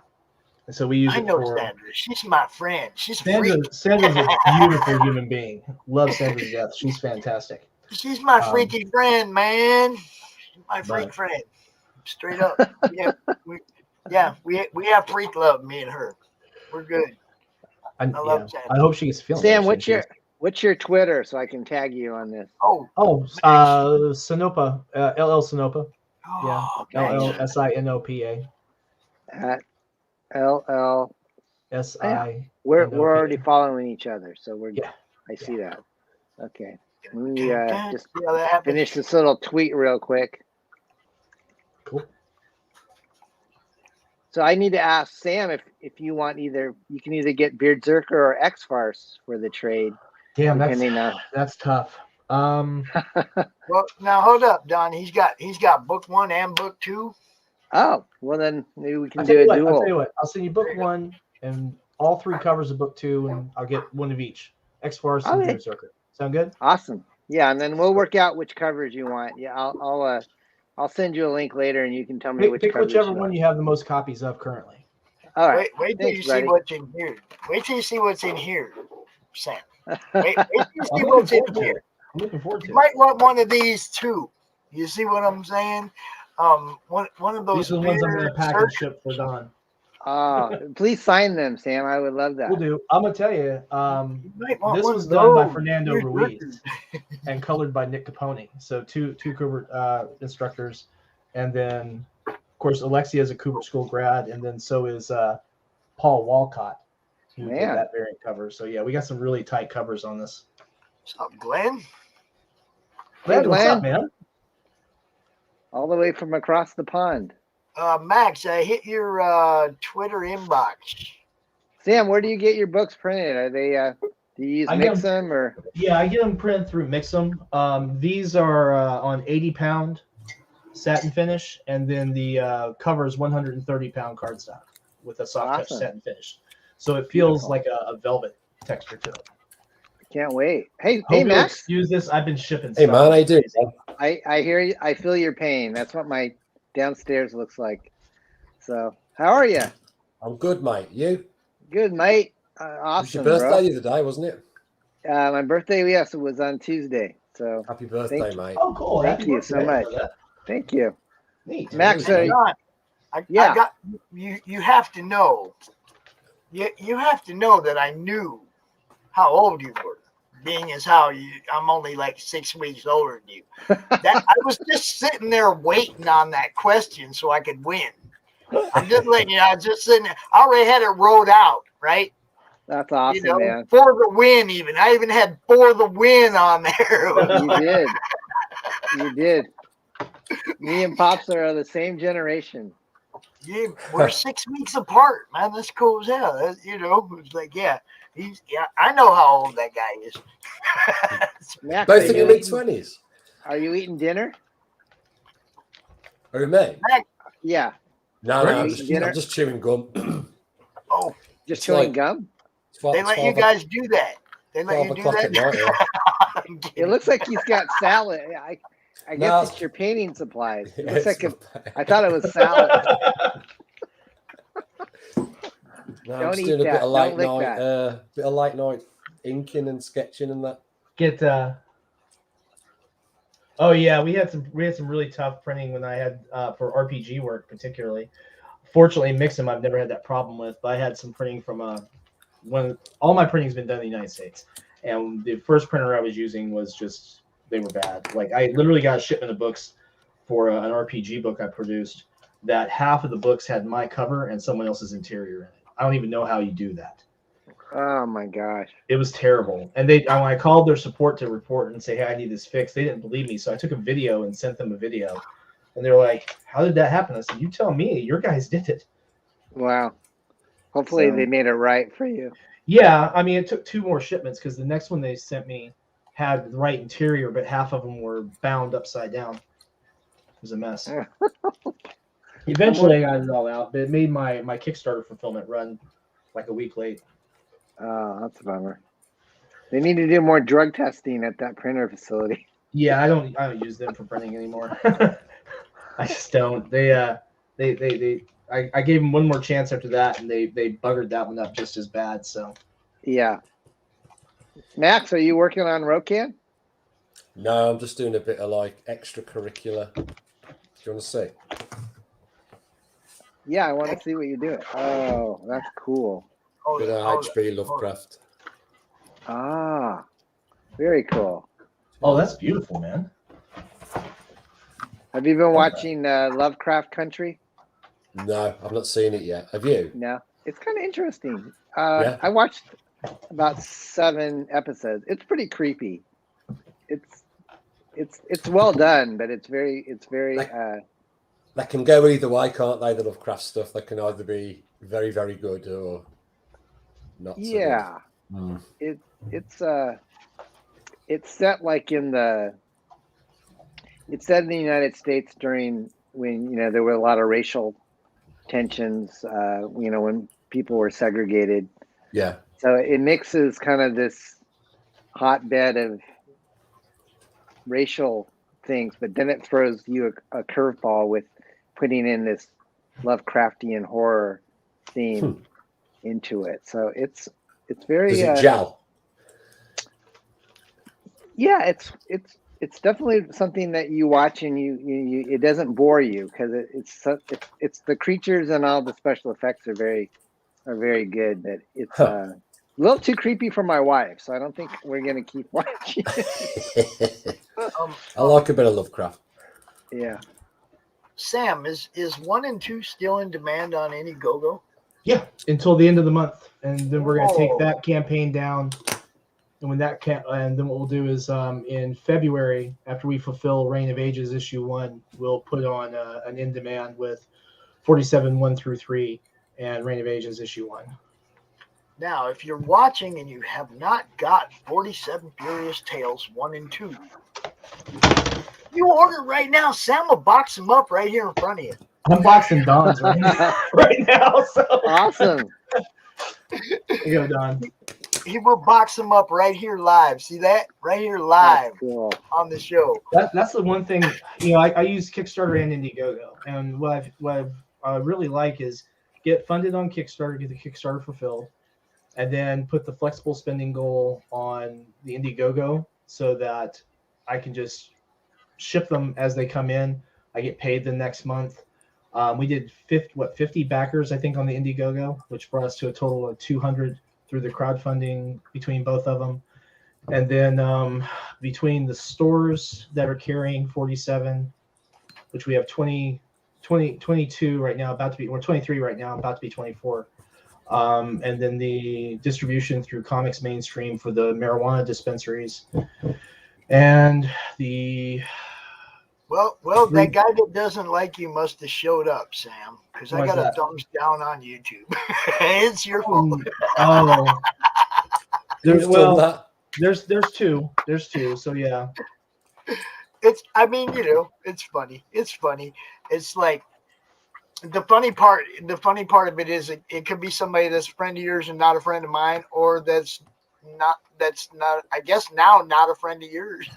and so we use.
I know Sandra. She's my friend. She's
Sandra's a beautiful human being. Love Sandra to death. She's fantastic.
She's my freaky friend, man. My freak friend. Straight up. We have freak love, me and her. We're good. I love Sam.
I hope she's feeling
Sam, what's your Twitter so I can tag you on this?
Sinopa, LL Sinopa. Yeah. LLSINOPA.
At LL
SI.
We're already following each other, so we're I see that. Okay. Let me just finish this little tweet real quick.
Cool.
So I need to ask Sam if you want you can either get Beardzerker or X-Farce for the trade.
Damn, that's tough.
Well, now hold up, Don. He's got book 1 and book 2.
Oh, well then maybe we can do a duel.
I'll tell you what. I'll send you book 1 and all 3 covers of book 2, and I'll get one of each. X-Farce and Beardzerker. Sound good?
Awesome. Yeah, and then we'll work out which covers you want. Yeah, I'll send you a link later, and you can tell me which covers
whichever one you have the most copies of currently.
All right.
Wait till you see what's in here. Wait till you see what's in here, Sam. Wait till you see what's in here.
I'm looking forward to it.
You might want one of these too. You see what I'm saying? One of those.
These are the ones I'm going to pack and ship for Don.
Please sign them, Sam. I would love that.
We'll do. I'm going to tell you, this was done by Fernando Ruiz and colored by Nick Capone. So two Kubert instructors. And then, of course, Alexia is a Kubert School grad. And then so is Paul Walcott, who did that variant cover. So, yeah, we got some really tight covers on this.
What's up, Glenn?
Glenn,
what's up, man?
All the way from across the pond.
Max, I hit your Twitter inbox.
Sam, where do you get your books printed? Are they do you use Mix'em or?
Yeah, I get them printed through Mix'em. These are on 80-pound satin finish, and then the cover is 130-pound cardstock with a soft touch satin finish. So it feels like a velvet texture to it.
Can't wait. Hey, Max.
Excuse this. I've been shipping.
Hey, man, how you doing?
I hear you. I feel your pain. That's what my downstairs looks like. So, how are you?
I'm good, mate. You?
Good, mate. Awesome.
It was your birthday the other day, wasn't it?
My birthday, yes, it was on Tuesday. So
happy birthday, mate.
Oh, cool.
Thank you so much. Thank you.
Neat.
Max,
I got you have to know. You have to know that I knew how old you were, being as how I'm only like 6 weeks older than you. I was just sitting there waiting on that question so I could win. I'm just letting you know, I was just sitting there. I already had it wrote out, right?
That's awesome, man.
For the win, even. I even had for the win on there.
You did. You did. Me and Pops are of the same generation.
Yeah, we're 6 weeks apart, man. That's cool as hell. It's like, I know how old that guy is.
Max,
both in your mid-20s.
Are you eating dinner?
Who, me?
Yeah.
No, I'm just chewing gum.
Oh,
just chewing gum?
They let you guys do that. They let you do that.
Night,
it looks like he's got salad. I guess it's your painting supplies. It looks like I thought it was salad.
No, I'm just doing a bit of late night inking and sketching and that.
Oh yeah, we had some really tough printing when I had for RPG work particularly. Fortunately, Mix'em I've never had that problem with, but I had some printing from when all my printing's been done in the United States, and the first printer I was using was just they were bad. Like I literally got a shipment of books for an RPG book I produced that half of the books had my cover and someone else's interior in it. I don't even know how you do that.
Oh my gosh.
It was terrible. And when I called their support to report and say, hey, I need this fixed, they didn't believe me. So I took a video and sent them a video. And they're like, how did that happen? I said, you tell me. Your guys did it.
Wow. Hopefully they made it right for you.
Yeah. I mean, it took 2 more shipments because the next one they sent me had the right interior, but half of them were bound upside down. It was a mess. Eventually, I got it all out, but it made my Kickstarter fulfillment run like a week late.
Oh, that's a bummer. They need to do more drug testing at that printer facility.
Yeah, I don't use them for printing anymore. I just don't. I gave them one more chance after that, and they buggered that one up just as bad. So.
Yeah. Max, are you working on Rocan?
No, I'm just doing a bit of like extracurricular you want to see?
Yeah, I want to see what you're doing. Oh, that's cool.
Bit of H.P. Lovecraft.
Ah, very cool.
Oh, that's beautiful, man.
Have you been watching Lovecraft Country?
No, I've not seen it yet. Have you?
No, it's kind of interesting.
Yeah.
I watched about 7 episodes. It's pretty creepy. It's well done, but it's very.
That can go either way, can't they? The Lovecraft stuff. They can either be very, very good or not.
Yeah.
So good.
It's set like it's set in the United States during when there were a lot of racial tensions. When people were segregated.
Yeah.
So it mixes kind of this hotbed of racial things, but then it throws you a curveball with putting in this Lovecraftian horror theme into it. So it's very.
Does it gel?
Yeah, it's definitely something that you watch and you it doesn't bore you because it's the creatures and all the special effects are very good. But it's a little too creepy for my wife, so I don't think we're gonna keep watching.
I like a bit of Lovecraft.
Yeah.
Sam, is 1 and 2 still in demand on Indiegogo?
Yeah, until the end of the month, and then we're going to take that campaign down. And when and then what we'll do is in February, after we fulfill Reign of Ages issue 1, we'll put on an in demand with 47 1 through 3 and Reign of Ages issue 1.
Now, if you're watching and you have not got 47 Furious Tales 1 and 2, you order right now. Sam will box them up right here in front of you.
I'm boxing Don's right now. So.
Awesome.
Here you go, Don.
He will box them up right here live. See that? Right here live on the show.
That's the one thing, I use Kickstarter and Indiegogo. And what I really like is get funded on Kickstarter, get the Kickstarter fulfilled, and then put the flexible spending goal on the Indiegogo so that I can just ship them as they come in. I get paid the next month. We did 50 backers, I think, on the Indiegogo, which brought us to a total of 200 through the crowdfunding between both of them. And then between the stores that are carrying 47, which we have 22 right now, we're 23 right now, about to be 24. And then the distribution through Comics Mainstream for the marijuana dispensaries. And the...
Well, that guy that doesn't like you must have showed up, Sam, because I got a thumbs down on YouTube. It's your fault.
Oh. There's two. There's two. So yeah.
It's funny. It's funny. It's like the funny part of it is it could be somebody that's a friend of yours and not a friend of mine, or that's not I guess now not a friend of yours.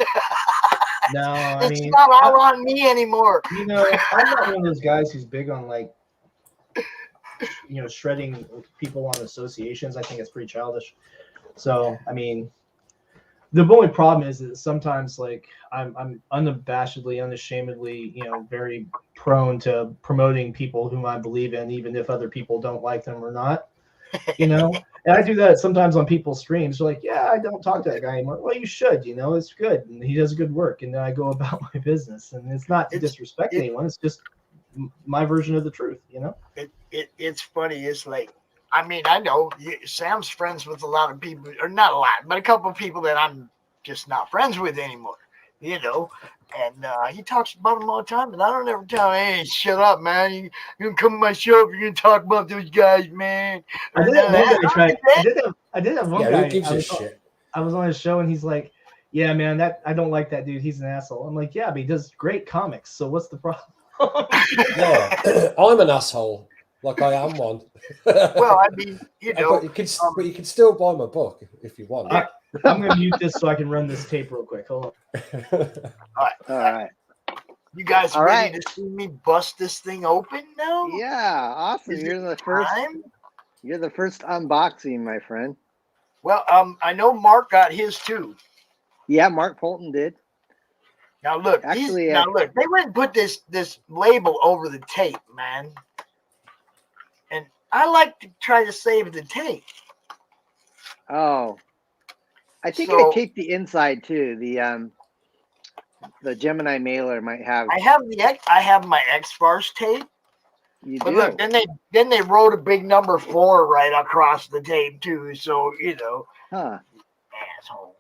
No,
it's not all on me anymore.
I'm not one of those guys who's big on shredding people on associations. I think it's pretty childish. So, the only problem is that sometimes I'm unabashedly, unashamedly, very prone to promoting people whom I believe in, even if other people don't like them or not. And I do that sometimes on people's streams. They're like, yeah, I don't talk to that guy anymore. Well, you should, it's good. And he does good work. And then I go about my business. And it's not to disrespect anyone. It's just my version of the truth,
It's funny. It's like, I know Sam's friends with a lot of people, or not a lot, but a couple of people that I'm just not friends with anymore, And he talks about them all the time, and I don't ever tell him, hey, shut up, man. You can come to my show if you're going to talk about those guys, man.
I did have one guy. I was on his show, and he's like, yeah, man, I don't like that dude. He's an asshole. I'm like, yeah, but he does great comics, so what's the problem?
Yeah, I'm an asshole. Like I am one.
Well,
but you can still buy my book if you want.
I'm going to mute this so I can run this tape real quick. Hold on.
All right.
You guys ready to see me bust this thing open now?
Yeah, awesome. You're the first unboxing, my friend.
Well, I know Mark got his too.
Yeah, Mark Polton did.
Now look,
Actually,
look, they went and put this label over the tape, man. And I like to try to save the tape.
Oh, I think
So-
I taped the inside too. The Gemini mailer might have.
I have my X-Farce tape.
You
But
do.
look, then they wrote a big number 4 right across the tape too. So
Huh.
asshole.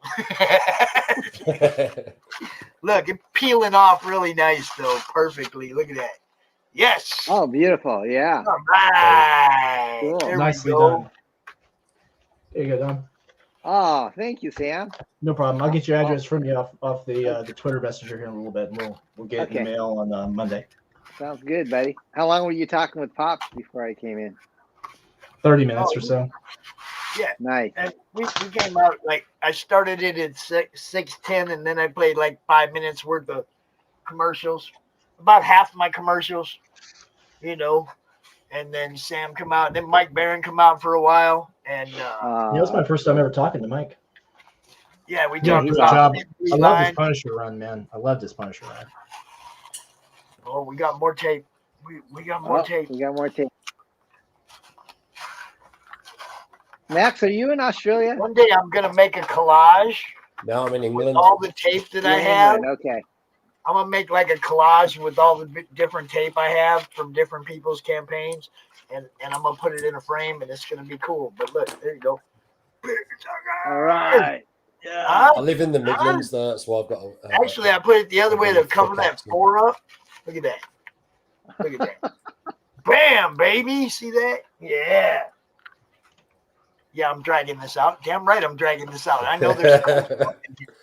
Look, it's peeling off really nice though, perfectly. Look at that. Yes.
Oh, beautiful. Yeah.
All right.
Cool.
There
Nicely
we go.
done. There you go, Don.
Oh, thank you, Sam.
No problem. I'll get your address from you off the Twitter messenger here in a little bit, and we'll get it in the mail on Monday.
Sounds good, buddy. How long were you talking with Pops before I came in?
30 minutes or so.
Yeah.
Nice.
And we came out I started it at 6:10, and then I played 5 minutes worth of commercials, about half my commercials, and then Sam come out, and then Mike Barron come out for a while, and
That was my first time ever talking to Mike.
yeah, we
Yeah,
talked
good
about
job. I love his Punisher run, man. I loved his Punisher run.
Oh, we got more tape. We got more tape.
We got more tape. Max, are you in Australia?
One day I'm gonna make a collage
No, I'm in
with
England.
all the tape that I
You're in
have.
England, okay.
I'm gonna make a collage with all the different tape I have from different people's campaigns, and I'm gonna put it in a frame, and it's gonna be cool. But look, there you go.
All right.
Yeah.
I live in the Midlands, though, so I've got.
Actually, I put it the other way to cover that 4 up. Look at that. Look at that. Bam, baby. See that? Yeah. Yeah, I'm dragging this out. Damn right, I'm dragging this out. I know there's cool stuff in here.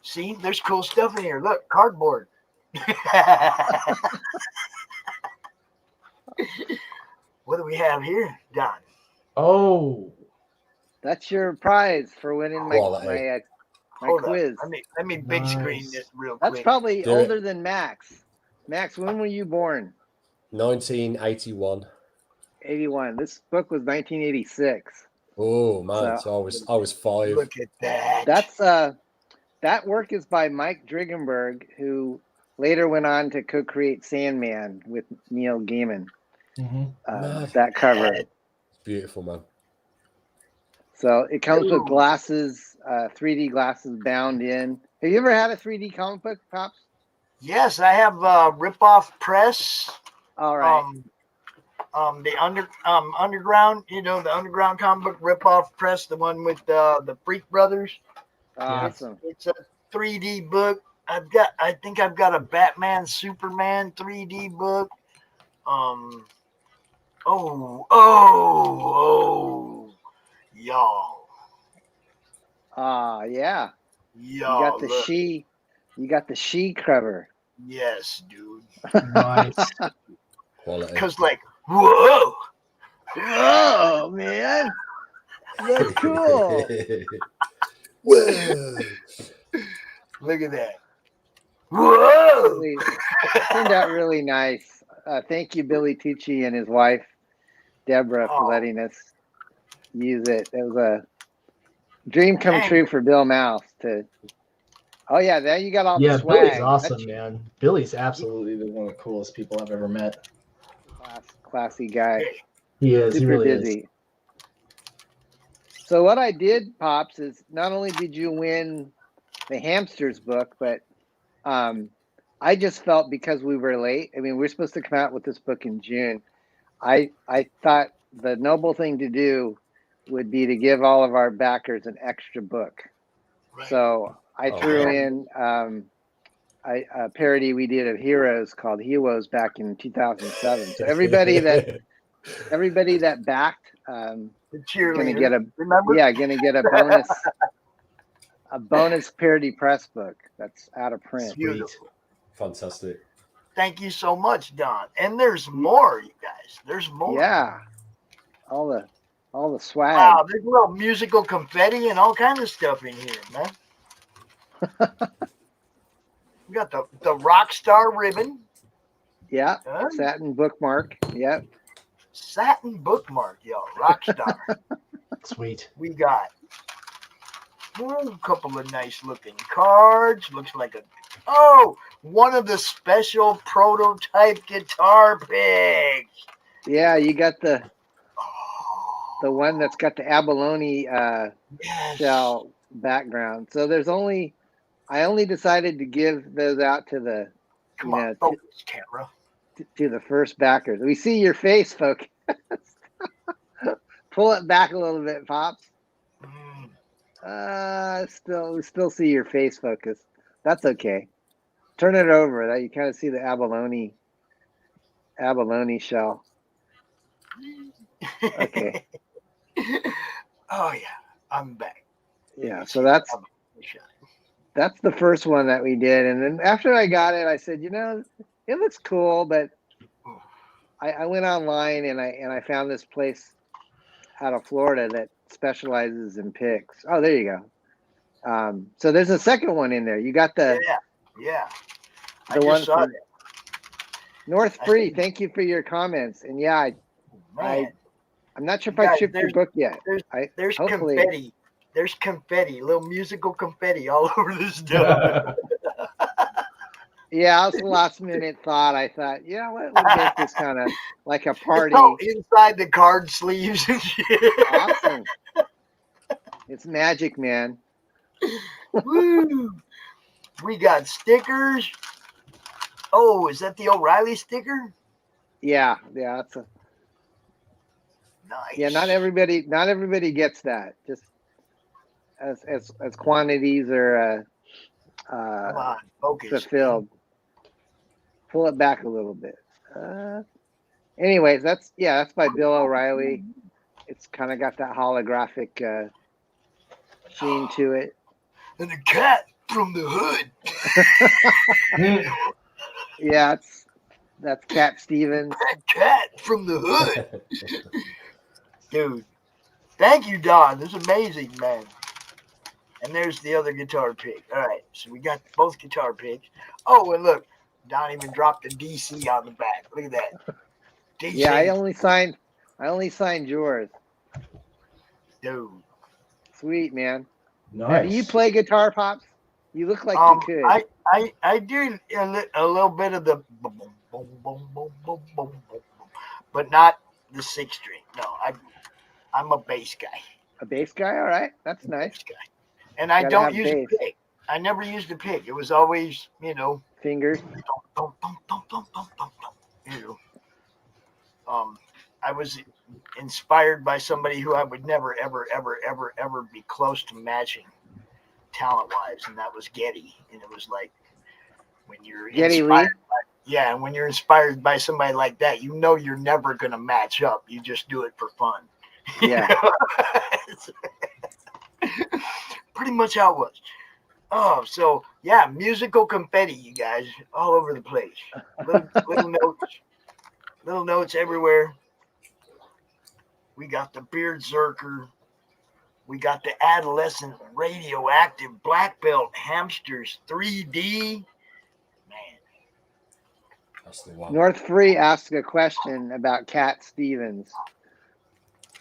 See, there's cool stuff in here. Look, cardboard. What do we have here, Don?
Oh,
that's your prize for winning my
Hold
quiz.
up. Let me big screen this real
That's
quick.
probably
Do
older
it.
than Max. Max, when were you born?
1981.
81. This book was 1986.
Oh man, so I was 5.
Look at that.
That's that work is by Mike Dringenberg, who later went on to co-create Sandman with Neil Gaiman. That cover.
It's beautiful, man.
So it comes with glasses, 3D glasses bound in. Have you ever had a 3D comic book, Pops?
Yes, I have Rip-Off Press.
All right.
The underground, the underground comic book Rip-Off Press, the one with the Freak Brothers.
Awesome.
It's a 3D book. I think I've got a Batman Superman 3D book. Y'all.
Yeah.
Y'all.
You got the she cover.
Yes, dude.
Nice.
Because whoa.
Oh man. That's cool.
Whoa.
Look at that. Whoa.
It turned out really nice. Thank you, Billy Tucci and his wife, Deborah, for letting us use it. It was a dream come true for Bill Mouse to. Oh yeah, there you got all the swag.
Billy's awesome, man. Billy's absolutely one of the coolest people I've ever met.
Classy guy.
He is.
Super
He really
busy.
is.
So what I did, Pops, is not only did you win the Hamsters book, but I just felt because we were late. I mean, we're supposed to come out with this book in June. I thought the noble thing to do would be to give all of our backers an extra book. Right. So I threw in a parody we did of Heroes called Heroes back in 2007. So everybody that backed gonna get a bonus parody press book that's out of print.
Beautiful.
Fantastic.
Thank you so much, Don. And there's more, you guys. There's more.
Yeah. All the swag.
Wow, there's little musical confetti and all kinds of stuff in here, man. We got the rock star ribbon.
Yeah. Satin bookmark. Yep.
Satin bookmark, y'all. Rock star.
Sweet.
We got A couple of nice looking cards. Looks like one of the special prototype guitar picks.
Yeah, you got the one that's got the abalone shell background. So I only decided to give those out to the
focus, camera.
To the first backers. We see your face, folks. Pull it back a little bit, Pops. We still see your face focus. That's okay. Turn it over. That you kind of see the abalone shell. Okay.
Oh yeah, I'm back.
Yeah, so that's the first one that we did, and then after I got it, I said, it looks cool, but I went online and I found this place out of Florida that specializes in picks. Oh, there you go. So there's a second one in there. You got the
I
one
just saw
from
that.
North Free. Thank you for your comments. And yeah, I'm not sure if I shipped your book yet.
There's
hopefully
confetti. There's confetti, little musical confetti all over this stuff.
Yeah, that was a last minute thought. I thought, we'll make this kind of like a party.
Inside the card sleeves and shit.
Awesome. It's magic, man.
Woo! We got stickers. Oh, is that the O'Reilly sticker?
Yeah, that's a
nice.
Yeah, not everybody gets that. Just as quantities are
come on, focus.
Fulfilled. Pull it back a little bit. Anyways, that's by Bill O'Reilly. It's kind of got that holographic sheen to it.
And the cat from the hood.
Yeah, that's Cat Stevens.
That cat from the hood. Dude, thank you, Don. This is amazing, man. And there's the other guitar pick. All right, so we got both guitar picks. Oh, and look, Don even dropped the DC on the back. Look at that. DC.
Yeah, I only signed yours.
Dude.
Sweet, man.
Nice.
Now, do you play guitar, Pops? You look like you could.
I do a little bit of the boom, boom, boom, boom, boom, boom, boom, boom, but not the 6 string. No, I'm a bass guy.
A bass guy? All right. That's nice.
And I don't use a pick. I never used a pick. It was always,
fingers.
I was inspired by somebody who I would never, ever, ever, ever, ever be close to matching talent-wise, and that was Getty. And it was like when you're
Getty
inspired
Lee.
And when you're inspired by somebody like that, you're never gonna match up. You just do it for fun.
Yeah.
Pretty much how it was. Oh, so yeah, musical confetti, you guys, all over the place. Little notes everywhere. We got the Beard Zerker. We got the Adolescent Radioactive Black Belt Hamsters 3D. Man.
That's the one.
North Free asked a question about Cat Stevens.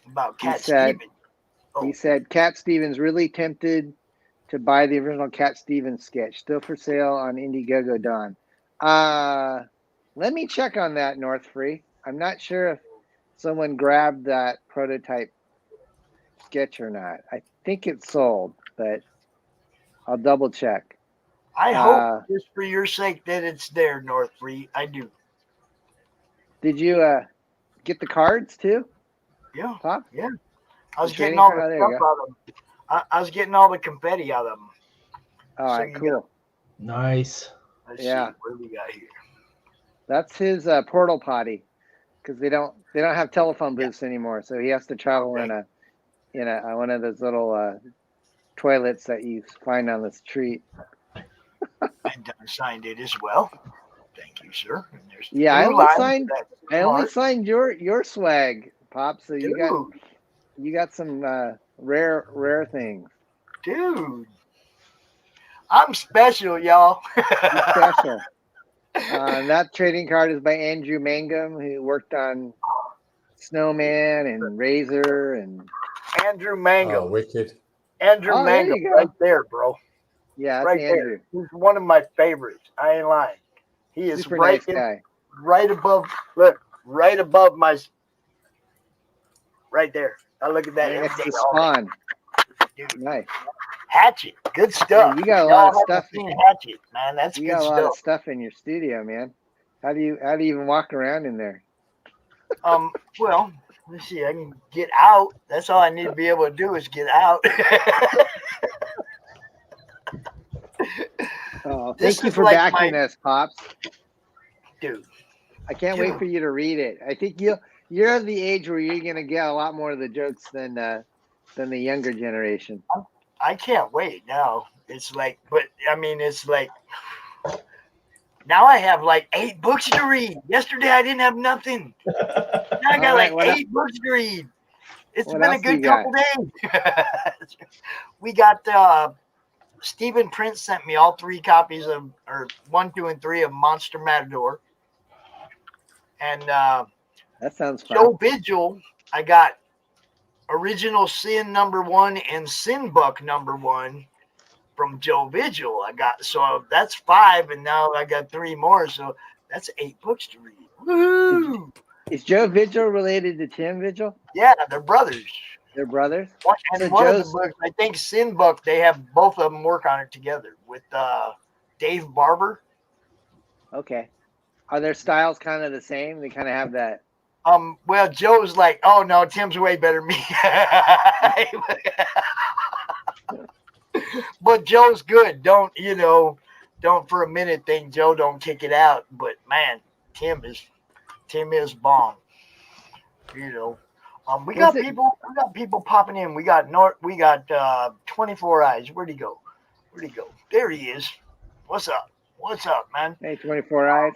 About Cat Stevens?
He said, Cat Stevens really tempted to buy the original Cat Stevens sketch. Still for sale on Indiegogo, Don. Let me check on that, North Free. I'm not sure if someone grabbed that prototype sketch or not. I think it's sold, but I'll double check.
I hope, just for your sake, that it's there, North Free. I do.
Did you get the cards too?
Yeah.
Pop?
Yeah. I was getting all the stuff out of them. I was getting all the confetti out of them.
All right, cool.
Nice.
Let's see, what do we got here?
That's his portal potty, because they don't have telephone booths anymore, so he has to travel in a one of those little toilets that you find on the street.
And Don signed it as well. Thank you, sir. And
yeah, I only signed your swag, Pop. So you got some rare things.
Dude, I'm special, y'all.
You're special. That trading card is by Andrew Mangum, who worked on Snowman and Razor and
Andrew Mangum.
Oh, wicked.
Andrew
Oh, there
Mangum,
you go.
right there, bro.
Yeah, that's
Right
Andrew.
there. He's one of my favorites. I ain't lying. He is
Super
right
nice guy.
right above. Look, right above my. Right there. I look at that every
That's
day.
the
all day.
Spawn. Nice.
Hatchet, good stuff.
Yeah, you got a lot of
Y'all
stuff.
haven't seen Hatchet, man. That's
You
good
got a lot
stuff.
of stuff in your studio, man. How do you even walk around in there?
Well, let's see. I can get out. That's all I need to be able to do is get out.
Oh,
This
thank you
is
for
like
backing us, Pops.
Dude.
I can't wait for you to read it. I think you're of the age where you're gonna get a lot more of the jokes than the younger generation.
I can't wait now. It's like, but I mean, it's like now I have like 8 books to read. Yesterday I didn't have nothing. Now I got like 8 books to read. It's been a good couple days. We got Stephen Prince sent me all 3 copies of, or 1, 2, and 3 of Monster Matador. And
that sounds fun.
Joe Vigil, I got Original Sin #1 and Sin Buck #1 from Joe Vigil. I got, so that's 5, and now I got 3 more, so that's 8 books to read. Woo!
Is Joe Vigil related to Tim Vigil?
Yeah, they're brothers.
They're brothers.
And
So
one of the
Joe's
books, I think Sin Buck, they have both of them work on it together with Dave Barber.
okay. Are their styles kind of the same? They kind of have that.
Well, Joe's like, oh no, Tim's way better than me. But Joe's good. Don't for a minute think Joe don't kick it out. But man, Tim is bomb. We got people popping in. We got 24 Eyes. Where'd he go? There he is. What's up, man?
Hey, 24 Eyes.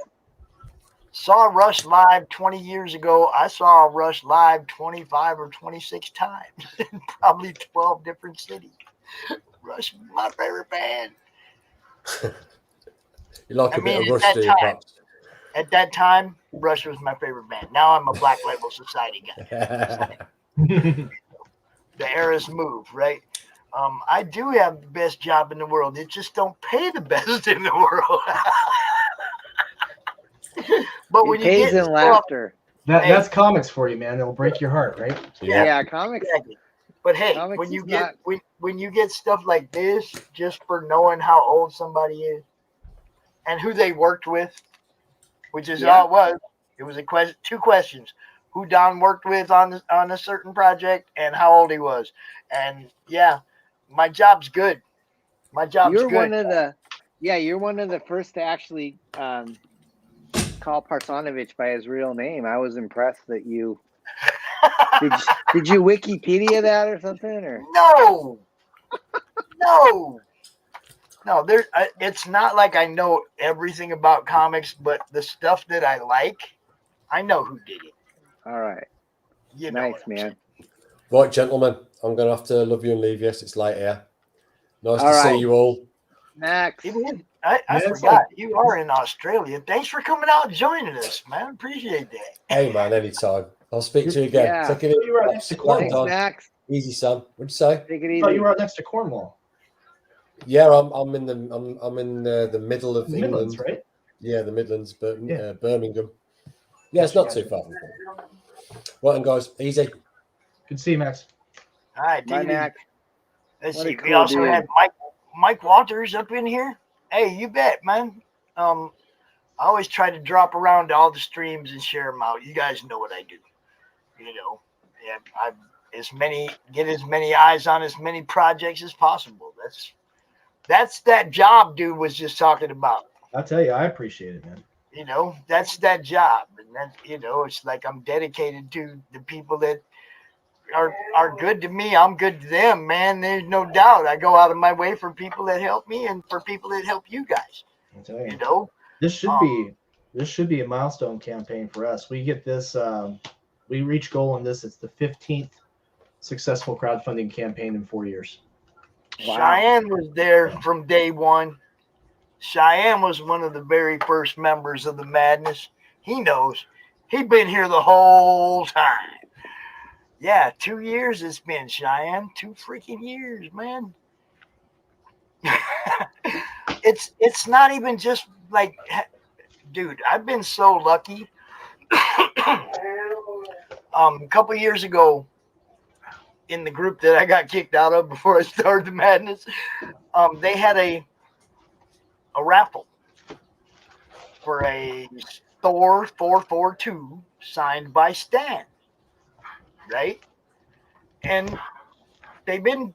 Saw Rush live 20 years ago. I saw Rush live 25 or 26 times in probably 12 different cities. Rush is my favorite band.
You like a bit of Rush, do you, Pops?
At that time, Rush was my favorite band. Now I'm a Black Label Society guy. The era's moved, right? I do have the best job in the world. It just don't pay the best in the world. But when you get
in laughter.
That's comics for you, man. It'll break your heart, right?
Yeah, comics.
Exactly. But hey,
Comics
when you
is
get when you get stuff like this, just for knowing how old somebody is and who they worked with, which is all it was. It was 2 questions: who Don worked with on a certain project and how old he was. And yeah, my job's good.
You're one of the first to actually call Parsonovich by his real name. I was impressed that you did you Wikipedia that or something, or
no. It's not like I know everything about comics, but the stuff that I like, I know who did it.
All right. Nice, man.
Right, gentlemen, I'm going to have to love you and leave you. It's late here. Nice
All
to
right.
see you all.
Max.
I forgot. You are in Australia. Thanks for coming out and joining us, man. Appreciate that.
Hey, man, anytime. I'll speak to you again.
Yeah.
Take it easy.
You were right next to Cornwall.
Thanks, Max.
Easy, son. What'd you say?
Take it
I
easy.
thought you were right next to Cornwall.
Yeah, I'm in the middle of
The
England,
Midlands, right?
Yeah, the Midlands, but
Yeah.
Birmingham. Yeah, it's not too far from here. Right, and guys, easy.
Good to see you, Max.
All right,
Bye,
take it easy.
Max.
Let's
What a
see. We
cool
also
dude.
had Mike Walters up in here. Hey, you bet, man. I always try to drop around to all the streams and share them out. You guys know what I do. Yeah, I get as many eyes on as many projects as possible. That's that job dude was just talking about.
I'll tell you, I appreciate it, man.
That's that job, and that it's like I'm dedicated to the people that are good to me. I'm good to them, man. There's no doubt. I go out of my way for people that help me and for people that help you guys.
I'll tell you. This should be a milestone campaign for us. We get this. We reach goal on this. It's the 15th successful crowdfunding campaign in 4 years.
Wow.
Cheyenne was there from day one. Cheyenne was one of the very first members of the Madness. He knows. He'd been here the whole time. Yeah, 2 years it's been, Cheyenne. 2 freaking years, man. It's not even just like, dude, I've been so lucky. A couple years ago, in the group that I got kicked out of before I started the madness, they had a raffle for a Thor 442 signed by Stan, right? And they've been,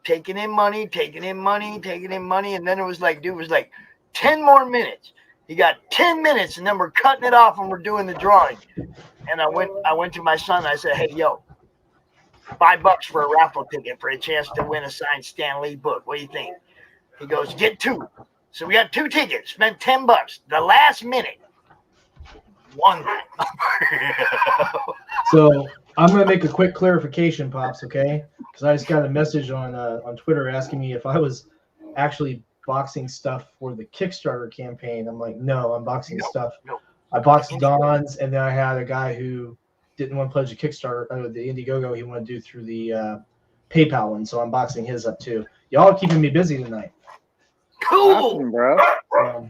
taking in money, and then it was like, dude, it was like 10 more minutes. You got 10 minutes, and then we're cutting it off and we're doing the drawing. And I went to my son and I said, hey, yo, $5 for a raffle ticket for a chance to win a signed Stan Lee book. What do you think? He goes, get 2. So we got 2 tickets, spent $10. The last minute, won that.
So I'm going to make a quick clarification, Pops, okay? Because I just got a message on Twitter asking me if I was actually boxing stuff for the Kickstarter campaign. I'm like, no, I'm boxing stuff.
No.
I boxed Don's, and then I had a guy who didn't want to pledge a Kickstarter, the Indiegogo he wanted to do through the PayPal one, so I'm boxing his up too. Y'all are keeping me busy tonight.
Cool,
awesome, bro.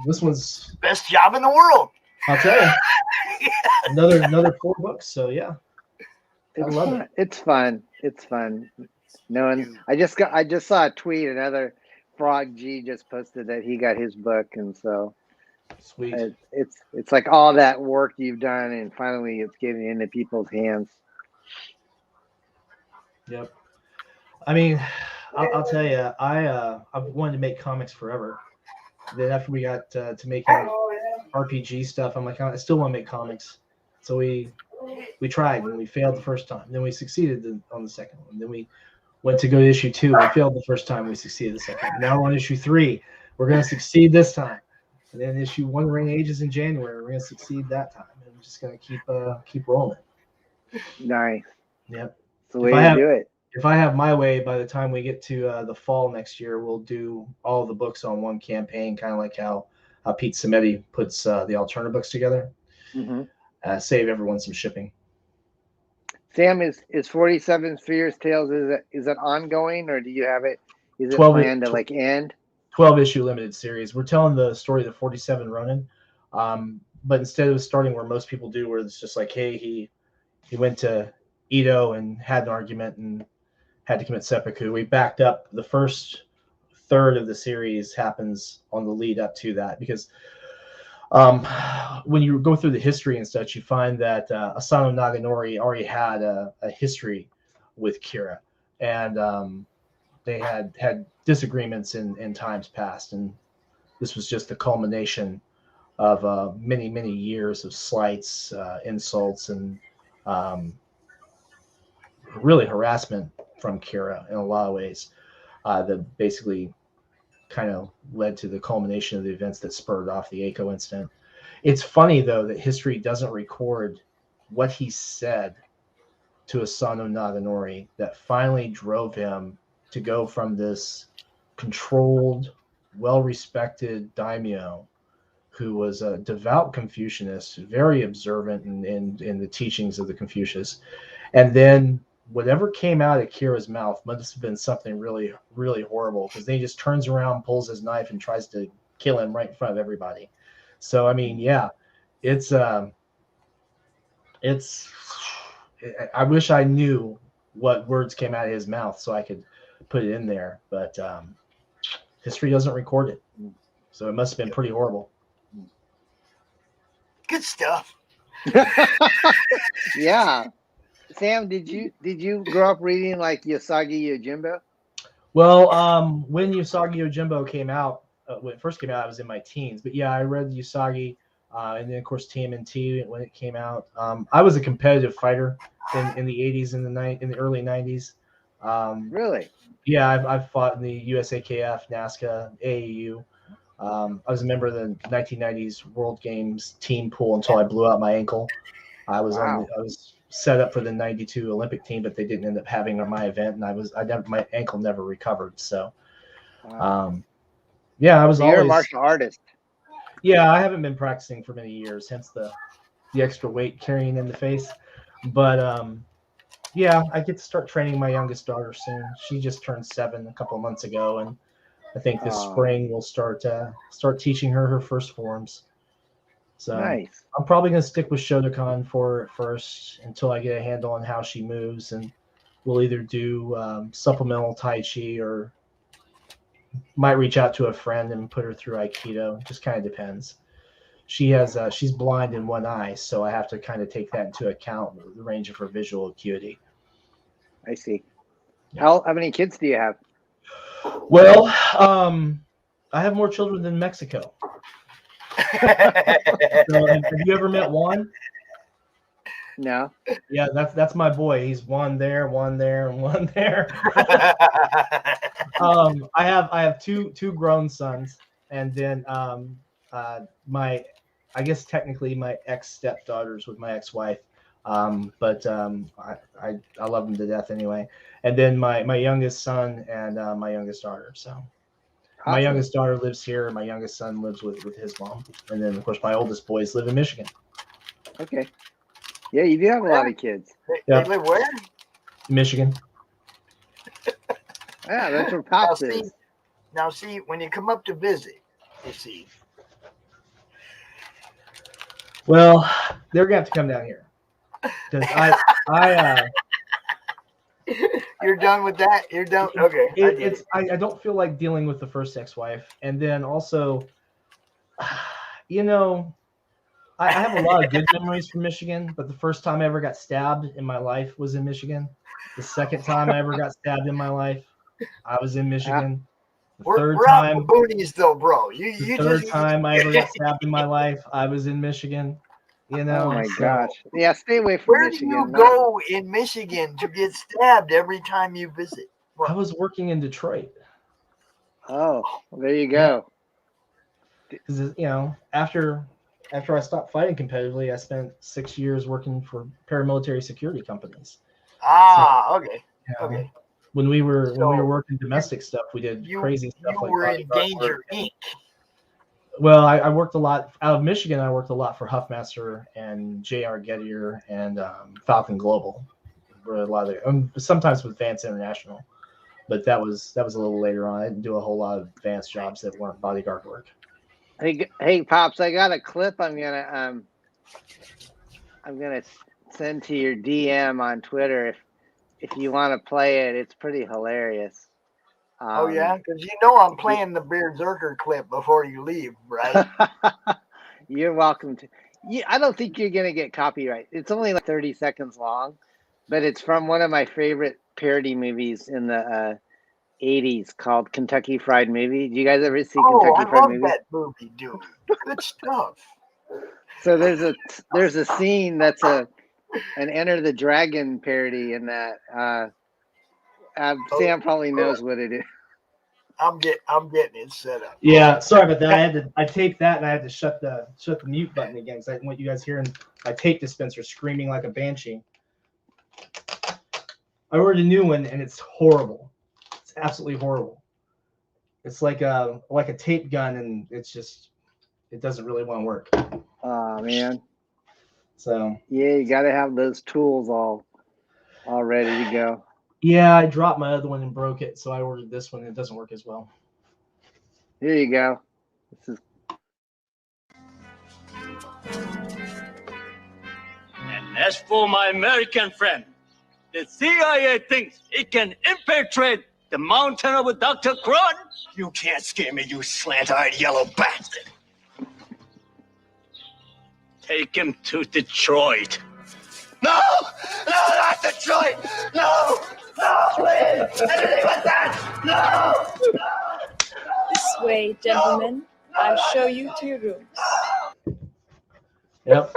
This one's
best job in the world.
I'll tell you. Another 4 books, so yeah. I love it.
It's fun. It's fun. I just saw a tweet. Another Frog G just posted that he got his book, and so
sweet.
It's like all that work you've done, and finally it's getting into people's hands.
Yep. I mean, I'll tell you, I've wanted to make comics forever. Then after we got to making RPG stuff, I'm like, I still want to make comics. So we tried, and we failed the first time. Then we succeeded on the second one. Then we went to go to issue 2. We failed the first time. We succeeded the second. Now we're on issue 3. We're going to succeed this time. And then issue 1 Ring Ages in January. We're going to succeed that time. And we're just going to keep rolling.
Nice.
Yep.
That's the way to do it.
If I have my way, by the time we get to the fall next year, we'll do all the books on one campaign, kind of like how Pete Samedi puts the alternative books together.
Mm-hmm.
Save everyone some shipping.
Sam, is 47 Spheres Tales, is it ongoing, or do you have it? Is it planned to like end?
12-issue limited series. We're telling the story of the 47 Ronin, but instead of starting where most people do, where it's just like, hey, he went to Edo and had an argument and had to commit seppuku. We backed up. The first third of the series happens on the lead up to that, because when you go through the history and such, you find that Asano Naganori already had a history with Kira, and they had disagreements in times past, and this was just the culmination of many years of slights, insults, and really harassment from Kira in a lot of ways that basically kind of led to the culmination of the events that spurred off the Eiko incident. It's funny, though, that history doesn't record what he said to Asano Naganori that finally drove him to go from this controlled, well-respected daimyo who was a devout Confucianist, very observant in the teachings of the Confucius. And then whatever came out of Kira's mouth must have been something really, really horrible, because then he just turns around, pulls his knife, and tries to kill him right in front of everybody. So, I mean, yeah, I wish I knew what words came out of his mouth so I could put it in there, but history doesn't record it. So it must have been pretty horrible.
Good stuff.
Yeah. Sam, did you grow up reading like Usagi Yojimbo?
Well, when Usagi Yojimbo came out, when it first came out, I was in my teens. But yeah, I read Usagi, and then of course TMNT when it came out. I was a competitive fighter in the 80s and in the early 90s.
Really?
Yeah, I've fought in the USAKF, NASCA, AAU. I was a member of the 1990s World Games team pool until I blew out my ankle. I was set up for the 92 Olympic team, but they didn't end up having my event, and my ankle never recovered. So, yeah, I was
You're a martial artist.
Yeah, I haven't been practicing for many years, hence the the extra weight carrying in the face. But yeah, I get to start training my youngest daughter soon. She just turned 7 a couple of months ago, and I think this spring we'll start teaching her first forms. So
nice.
I'm probably going to stick with Shotokan for first until I get a handle on how she moves, and we'll either do supplemental Tai Chi or might reach out to a friend and put her through Aikido. It just kind of depends. She's blind in one eye, so I have to kind of take that into account, the range of her visual acuity.
I see. Yeah. How many kids do you have?
Well, I have more children than Mexico. So, have you ever met Juan?
No.
Yeah, that's my boy. He's one there, and one there. I have two grown sons, and then I guess technically my ex-stepdaughters with my ex-wife, but I love them to death anyway. And then my youngest son and my youngest daughter. So awesome. My youngest daughter lives here. My youngest son lives with his mom, and then of course my oldest boys live in Michigan.
Okay. Yeah, you do have a lot of kids.
They live where?
Michigan.
Yeah, that's where Pops is.
Now see, when you come up to visit, you see.
Well, they're gonna have to come down here because I
You're done with that. You're done. Okay.
I don't feel like dealing with the first ex-wife, and then also, you know, I have a lot of good memories from Michigan, but the first time I ever got stabbed in my life was in Michigan. The second time I ever got stabbed in my life, I was in Michigan. The third time,
out the boonies though, bro.
The third time I ever got stabbed in my life, I was in Michigan. You know.
Oh my gosh. Yeah, stay away from Michigan.
Where do you go in Michigan to get stabbed every time you visit?
I was working in Detroit.
Oh, well, there you go.
Because you know, after I stopped fighting competitively, I spent 6 years working for paramilitary security companies.
Okay.
Okay. When we were working domestic stuff, we did crazy stuff.
You were in Danger Inc.
Well, I worked a lot out of Michigan. I worked a lot for Huffmaster and J.R. Gettier and Falcon Global. For a lot of sometimes with Vance International, but that was a little later on. I didn't do a whole lot of Vance jobs that weren't bodyguard work.
Hey, Pops, I got a clip. I'm gonna send to your DM on Twitter if you want to play it. It's pretty hilarious.
Oh yeah, because you know I'm playing the Berserker clip before you leave, right?
You're welcome to. I don't think you're gonna get copyright. It's only like 30 seconds long, but it's from one of my favorite parody movies in the 80s called Kentucky Fried Movie. Do you guys ever see Kentucky Fried Movie?
I love that movie, dude. Good stuff.
So there's a scene that's an Enter the Dragon parody in that. Sam probably knows what it is.
I'm getting it set up.
Yeah, sorry about that. I taped that and I had to shut the mute button again because I didn't want you guys hearing my tape dispenser screaming like a banshee. I ordered a new one and it's horrible. It's absolutely horrible. It's like a tape gun and it doesn't really want to work.
Oh man.
So
yeah, you got to have those tools all ready to go.
Yeah, I dropped my other one and broke it, so I ordered this one. It doesn't work as well.
Here you go. This is.
And as for my American friend, the CIA thinks it can infiltrate the mountain of Dr. Crun. You can't scare me, you slant-eyed yellow bastard. Take him to Detroit. No, not Detroit. No, please. Anything but that. No.
This way, gentlemen. I'll show you to your rooms.
Yep.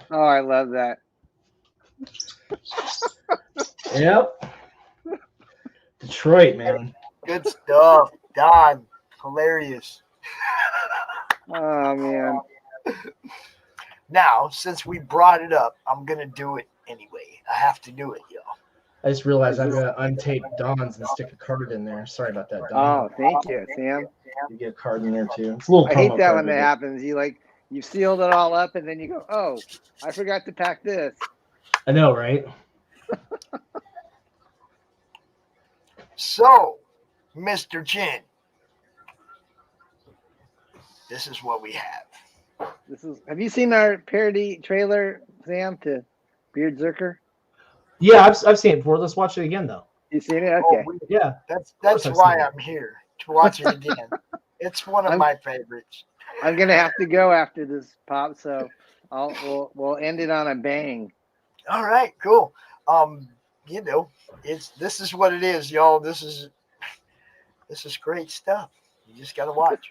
Oh, I love that.
Yep. Detroit, man.
Good stuff. Don. Hilarious.
Oh, man.
Now, since we brought it up, I'm going to do it anyway. I have to do it, y'all.
I just realized I'm going to untape Don's and stick a card in there. Sorry about that, Don.
Oh, thank you, Sam.
You get a card in there, too. It's a little
I hate that when that happens. You You sealed it all up, and then you go, "Oh, I forgot to pack this."
I know, right?
So, Mr. Chin, this is what we have.
Have you seen our parody trailer, Sam, to Beard Zerker?
Yeah, I've seen it before. Let's watch it again, though.
You seen it? Okay.
Yeah.
That's why I'm here, to watch it again. It's one of my favorites.
I'm gonna have to go after this, Pop. So we'll end it on a bang.
All right, cool. You know, this is what it is, y'all. This is great stuff. You just gotta watch.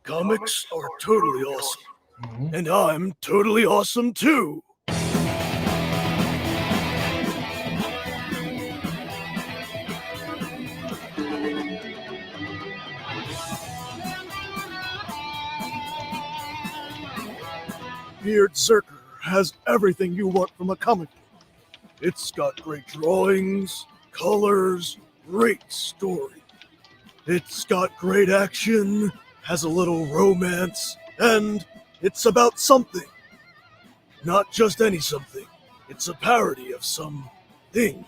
Comics are totally awesome. And I'm totally awesome too. Beard Zerker has everything you want from a comic book. It's got great drawings, colors, great story. It's got great action, has a little romance, and it's about something. Not just any something. It's a parody of something.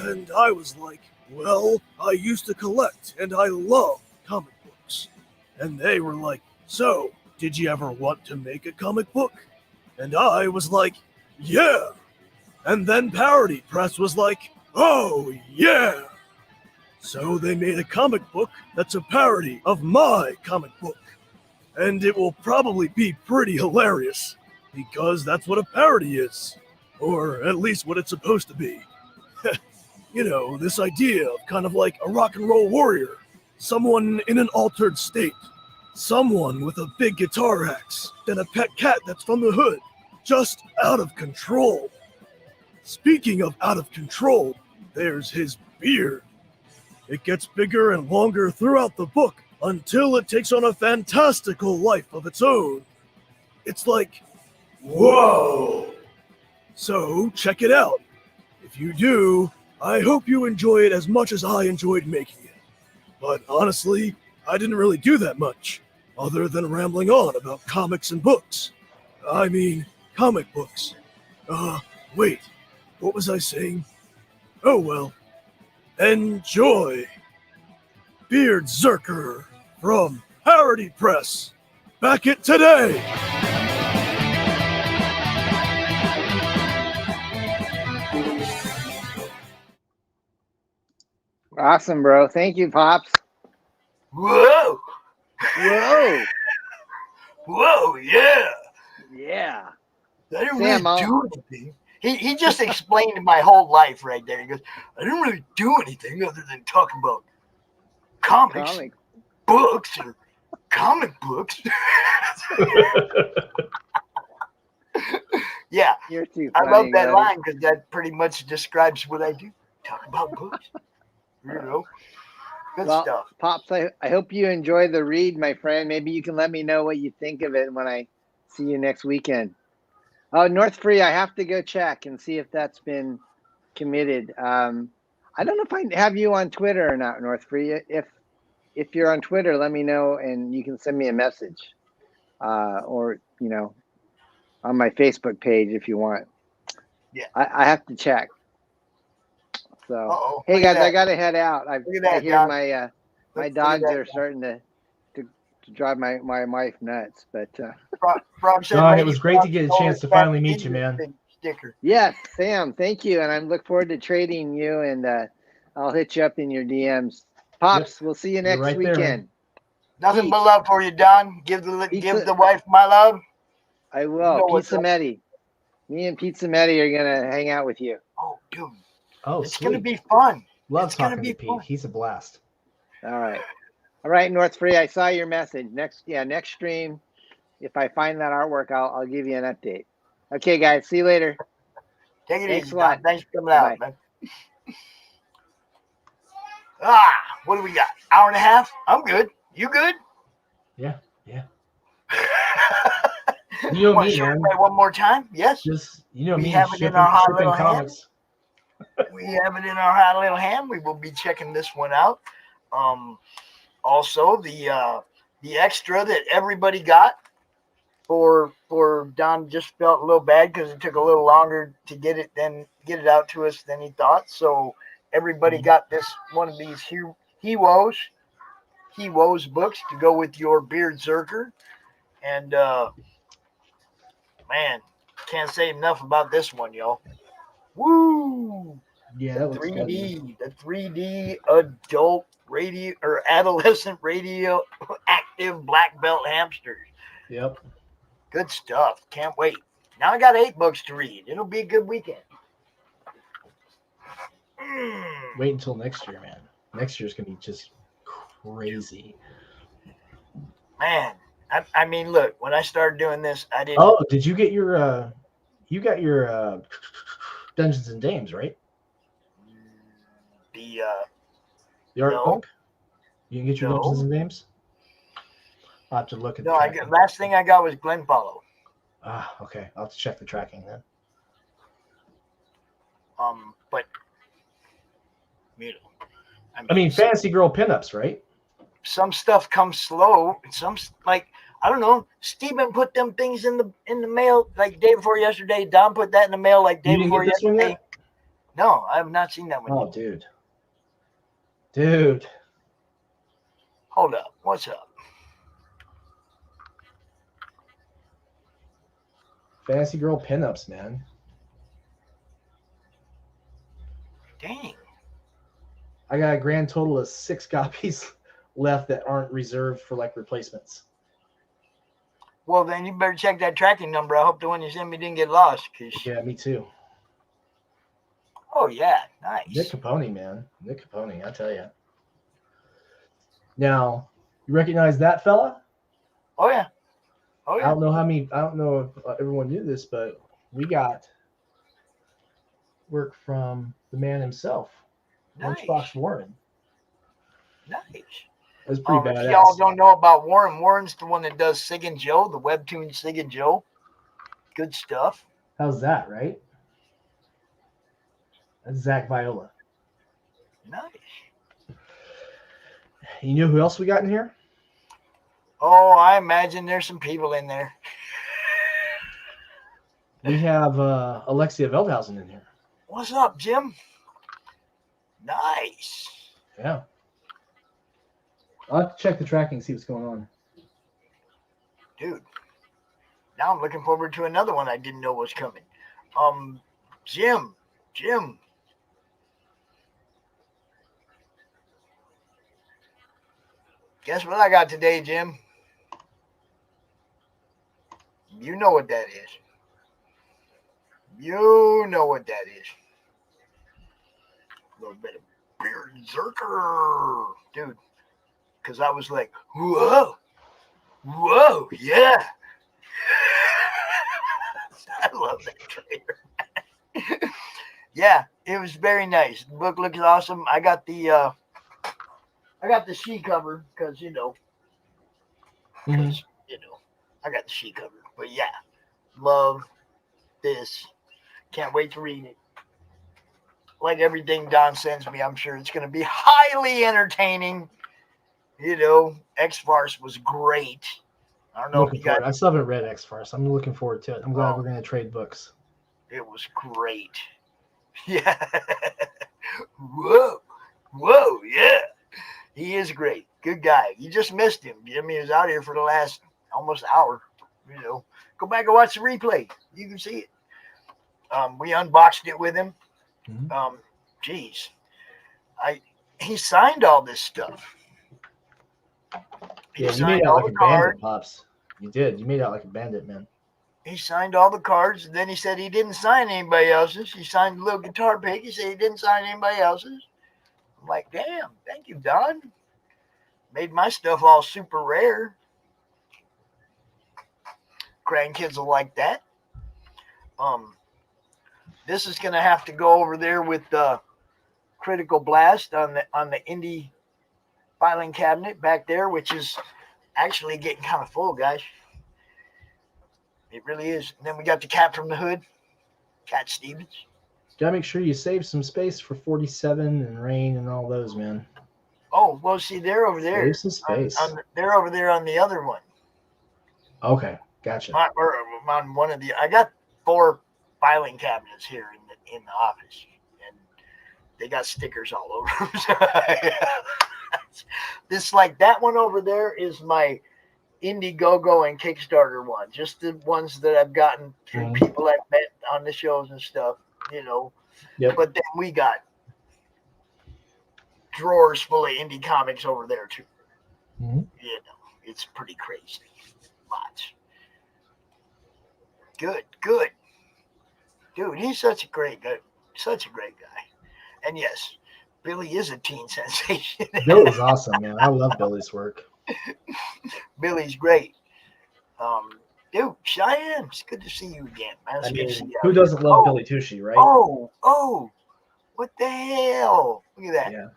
And I was like, well, I used to collect and I love comic books. And they were like, so, did you ever want to make a comic book? And I was like, yeah. And then Parody Press was like, oh, yeah. So they made a comic book that's a parody of my comic book. And it will probably be pretty hilarious, because that's what a parody is. Or at least what it's supposed to be. You know, this idea of kind of like a rock and roll warrior. Someone in an altered state. Someone with a big guitar axe. And a pet cat that's from the hood. Just out of control. Speaking of out of control, there's his beard. It gets bigger and longer throughout the book until it takes on a fantastical life of its own. It's like, whoa! So, check it out. If you do, I hope you enjoy it as much as I enjoyed making it. But honestly, I didn't really do that much, other than rambling on about comics and books. I mean, comic books. Wait, what was I saying? Oh well. Enjoy! Beard Zerker from Parody Press. Back it today!
Awesome, bro. Thank you, Pops.
Whoa!
Whoa!
Whoa, yeah!
Yeah.
I didn't
Sam,
really do anything. He just explained my whole life right there. He goes, I didn't really do anything other than talk about comics, books, or comic books. Yeah,
You're too
I
funny,
love that
buddy.
line because that pretty much describes what I do. Talk about books. You know, good stuff.
Pops, I hope you enjoy the read, my friend. Maybe you can let me know what you think of it when I see you next weekend. Oh, North Free, I have to go check and see if that's been committed. I don't know if I have you on Twitter or not, North Free. If you're on Twitter, let me know and you can send me a message. Or, you know, on my Facebook page if you want.
Yeah.
I have to check. So, hey guys, I gotta head out. I hear
John.
my dogs are starting to drive my wife nuts. But
John, it was great to get a chance to finally meet you, man.
Sticker.
Yes, Sam, thank you, and I look forward to trading you. And I'll hit you up in your DMs. Pops, we'll see you next
right there,
weekend.
Nothing but love for you, Don. Give the wife my love.
I will.
You know what's
Pizza
up.
Medi. Me and Pizza Medi are gonna hang out with you.
Oh, dude.
Oh,
it's
sweet.
going to be fun.
Love
it's going to
talking
be
to Pete.
fun.
He's a blast.
All right, North Free. I saw your message. Next stream, if I find that artwork, I'll give you an update. Okay, guys. See you later.
Take it
Thanks
easy,
a lot.
Don. Thanks for coming
Bye-bye.
out, man. What do we got? Hour and a half? I'm good. You good?
Yeah. You know me,
show
man.
everybody one more time? Yes.
Just we
me have it in our hot little
comics.
We have it in our hot little hand. We will be checking this one out. Also the extra that everybody got for Don just felt a little bad because it took a little longer to get it out to us than he thought. So everybody got this one of these He-Woes books to go with your Beard Zerker. And man, can't say enough about this one, y'all. Woo!
Yeah, that looks
3D, the 3D adult radio or adolescent radio active black belt hamsters.
Yep.
Good stuff. Can't wait. Now I got 8 books to read. It'll be a good weekend.
Wait until next year, man. Next year's gonna be just crazy.
Man, I mean, look, when I started doing this, I didn't.
Oh, did you get your you got your Dungeons and Dames, right?
The
art
no.
book? You can get your
No.
Dungeons and Dames? I'll have to look at
No, last thing I got was Glen Follow.
Ah, okay. I'll have to check the tracking then.
But you know,
I mean Fantasy Girl pinups, right?
Some stuff comes slow. Some like I don't know. Steven put them things in the mail like day before yesterday. Don put that in the mail like day before
get this one
yesterday.
yet?
No, I have not seen that one.
Oh, dude. Dude.
Hold up. What's up?
Fantasy Girl pinups, man.
Dang.
I got a grand total of 6 copies left that aren't reserved for like replacements.
Well, then you better check that tracking number. I hope the one you sent me didn't get lost.
Yeah, me too.
Oh, yeah. Nice.
Nick Capone, man. Nick Capone, I tell you. Now, you recognize that fella?
Oh, yeah. Oh, yeah.
I don't know if everyone knew this, but we got work from the man himself, Lunchbox Warren.
Nice.
It was pretty badass.
If y'all don't know about Warren, Warren's the one that does Sig and Joe, the webtoon Sig and Joe. Good stuff.
How's that, right? That's Zach Viola.
Nice.
You know who else we got in here?
Oh, I imagine there's some people in there.
We have Alexia Veldhausen in here.
What's up, Jim? Nice.
Yeah. I'll have to check the tracking, see what's going on.
Dude. Now I'm looking forward to another one I didn't know was coming. Jim. Guess what I got today, Jim? You know what that is. You know what that is. A little bit of Beard Zerker. Dude. Because I was like, whoa, yeah. I love that trailer. Yeah, it was very nice. The book looks awesome. I got the sheet cover because I got the sheet cover. But yeah, love this. Can't wait to read it. Like everything Don sends me, I'm sure it's going to be highly entertaining. X-Farce was great. I don't know if you got.
I still haven't read X-Farce. I'm looking forward to it. I'm glad we're going to trade books.
It was great. Yeah. Whoa, yeah. He is great. Good guy. You just missed him. Jimmy was out here for the last almost hour. Go back and watch the replay. You can see it. We unboxed it with him.
Mm-hmm.
He signed all this stuff.
Yeah, you made out like a bandit, Pops. You did. You made out like a bandit, man.
He signed all the cards, and then he said he didn't sign anybody else's. He signed a little guitar pick. He said he didn't sign anybody else's. I'm like, damn, thank you, Don. Made my stuff all super rare. Grandkids will like that. This is gonna have to go over there with the Critical Blast on the indie filing cabinet back there, which is actually getting kind of full, guys. It really is. And then we got the Cat from the Hood, Cat Stevens.
Gotta make sure you save some space for 47 and Rain and all those, man.
Oh, well, see, they're over there.
Save some space.
They're over there on the other one.
Okay, gotcha.
On one of the, I got 4 filing cabinets here in the office, and they got stickers all over them. This, like, that one over there is my Indiegogo and Kickstarter one, just the ones that I've gotten through people I've met on the shows and stuff, you know.
Yep.
But then we got drawers full of indie comics over there too.
Mm-hmm.
You know, it's pretty crazy. Lots. Good. Dude, he's such a great guy. And yes, Billy is a teen sensation.
Billy's awesome, man. I love Billy's work.
Billy's great. Dude, Cheyenne, it's good to see you again, man.
I mean, who doesn't love Billy Tushy, right?
Oh, what the hell? Look at that.
Yeah.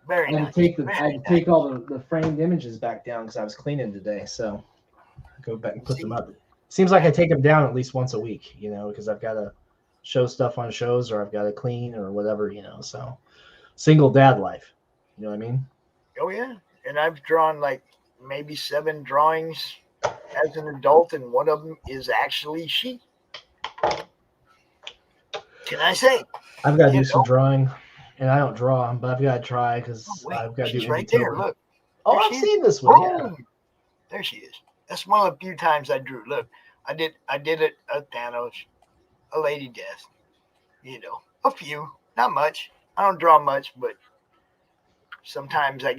Very nice.
I take all the framed images back down because I was cleaning today, so I go back and put them up. Seems like I take them down at least once a week, you know, because I've got to show stuff on shows or I've got to clean or whatever, you know. So single dad life, you know what I mean?
Oh yeah, and I've drawn like maybe 7 drawings as an adult, and one of them is actually she. Can I say?
I've got to do some drawing, and I don't draw, but I've got to try because I've got to do.
She's right there. Look.
Oh, I've seen this one. Yeah.
There she is. That's one of the few times I drew. Look, I did it a Thanos, a Lady Death. You know, a few, not much. I don't draw much, but sometimes I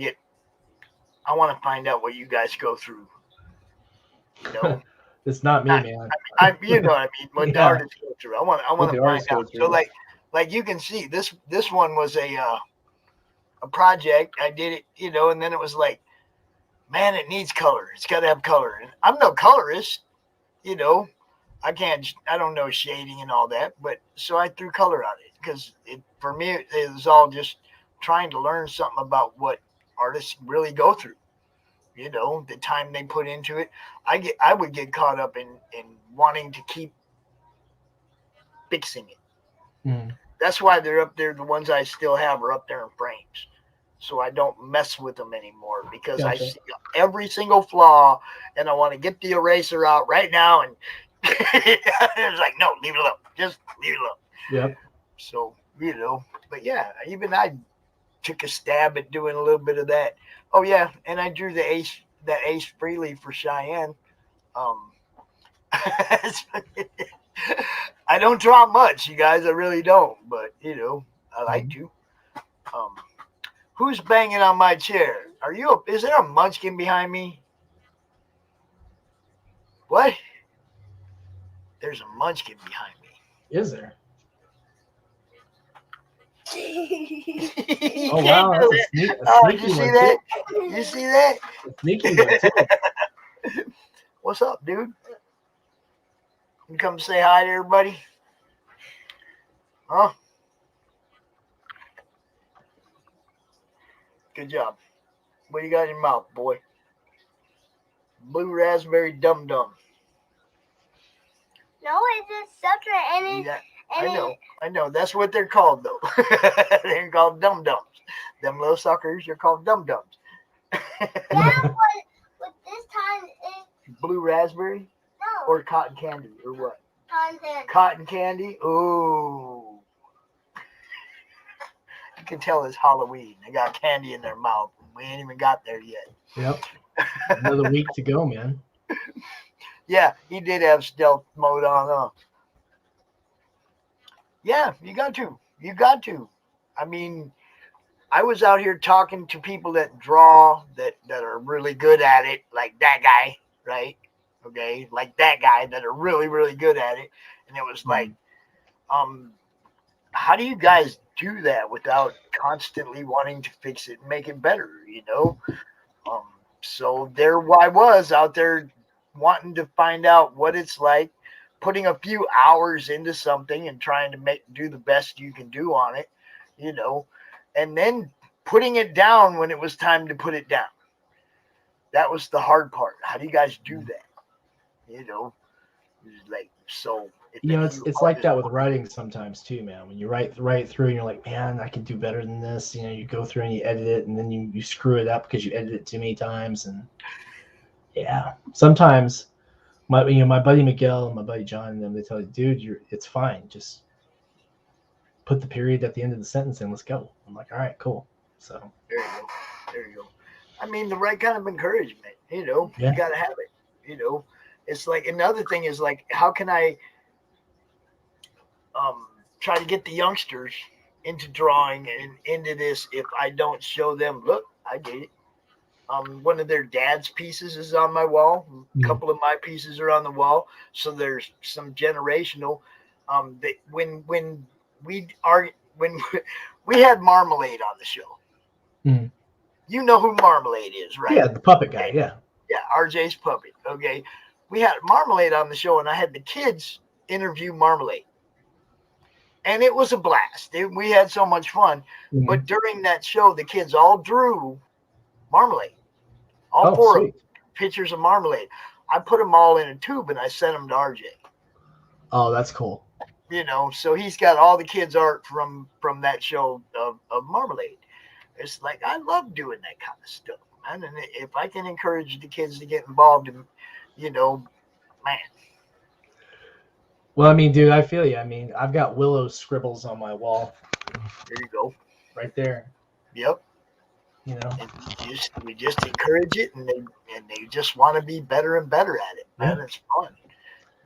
want to find out what you guys go through. You know,
it's not me, man.
You know what I mean. What the artists go through. I want to find out. So like you can see, this one was a project. I did it, you know, and then it was like, man, it needs color. It's got to have color. And I'm no colorist, you know. I don't know shading and all that, but so I threw color on it because for me it was all just trying to learn something about what artists really go through. You know, the time they put into it. I would get caught up in wanting to keep fixing it.
Mm.
That's why they're up there. The ones I still have are up there in frames, so I don't mess with them anymore because I see every single flaw, and I want to get the eraser out right now. And it's like, no, leave it alone. Just leave it alone.
Yep.
So, you know, but yeah, even I took a stab at doing a little bit of that. Oh yeah, and I drew that Ace Frehley for Cheyenne. I don't draw much, you guys. I really don't, but you know, I like to. Who's banging on my chair? Is there a munchkin behind me? What? There's a munchkin behind me.
Is there? Oh wow, that's a sneaky
did you see
one,
that?
too.
You see that?
Sneaky one, too.
What's up, dude? You come say hi to everybody? Huh? Good job. What you got in your mouth, boy? Blue raspberry dum dum.
No, it's a sucker, and
Yeah, I know. That's what they're called, though. They're called dum dums. Them little suckers are called dum dums.
Yeah, but this time it's
Blue raspberry
no
or cotton candy or what?
content.
Cotton candy. Ooh. You can tell it's Halloween. They got candy in their mouth. We ain't even got there yet.
Yep. Another week to go, man.
Yeah, he did have stealth mode on, huh? Yeah, you got to. You got to. I mean, I was out here talking to people that draw, that are really good at it, like that guy, right? okay, like that guy that are really, really good at it. And it was like, how do you guys do that without constantly wanting to fix it and make it better, you know? So there I was out there wanting to find out what it's like, putting a few hours into something and trying to do the best you can do on it, you know, and then putting it down when it was time to put it down. That was the hard part. How do you guys do that? You know, like, so.
You know, it's like that with writing sometimes too, man. When you write through and you're like, man, I can do better than this. You know, you go through and you edit it and then you screw it up because you edit it too many times. And yeah, sometimes my buddy Miguel and my buddy John and them, they tell you, dude, it's fine. Just put the period at the end of the sentence and let's go. I'm like, all right, cool. So
there you go. I mean, the right kind of encouragement, you know, you got to have it, you know. It's like, another thing is like, how can I try to get the youngsters into drawing and into this if I don't show them, look, I did it. One of their dad's pieces is on my wall. A couple of my pieces are on the wall. So there's some generational. When we had Marmalade on the show.
Mm.
You know who Marmalade is, right?
Yeah, the puppet guy. Yeah.
Yeah, RJ's puppet. Okay. We had Marmalade on the show, and I had the kids interview Marmalade. And it was a blast. We had so much fun. Mm-hmm. But during that show, the kids all drew Marmalade. All four of them, pictures of Marmalade. I put them all in a tube, and I sent them to RJ.
Oh, that's cool.
You know, so he's got all the kids' art from that show of Marmalade. It's like, I love doing that kind of stuff, man. And if I can encourage the kids to get involved in, you know, man.
Well, I mean, dude, I feel you. I mean, I've got Willow scribbles on my wall.
There you go.
Right there.
Yep.
You know,
and we just encourage it, and they just want to be better and better at it, man. It's fun,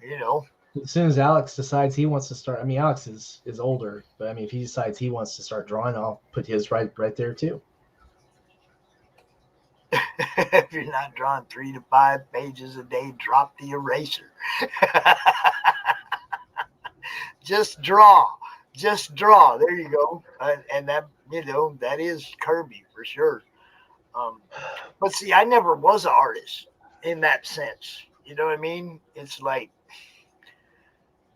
you know.
As soon as Alex decides he wants to start, I mean, Alex is older, but I mean, if he decides he wants to start drawing, I'll put his right there too.
If you're not drawing 3 to 5 pages a day, drop the eraser. Just draw. There you go. And that, you know, that is Kirby for sure. But see, I never was an artist in that sense. You know what I mean? It's like,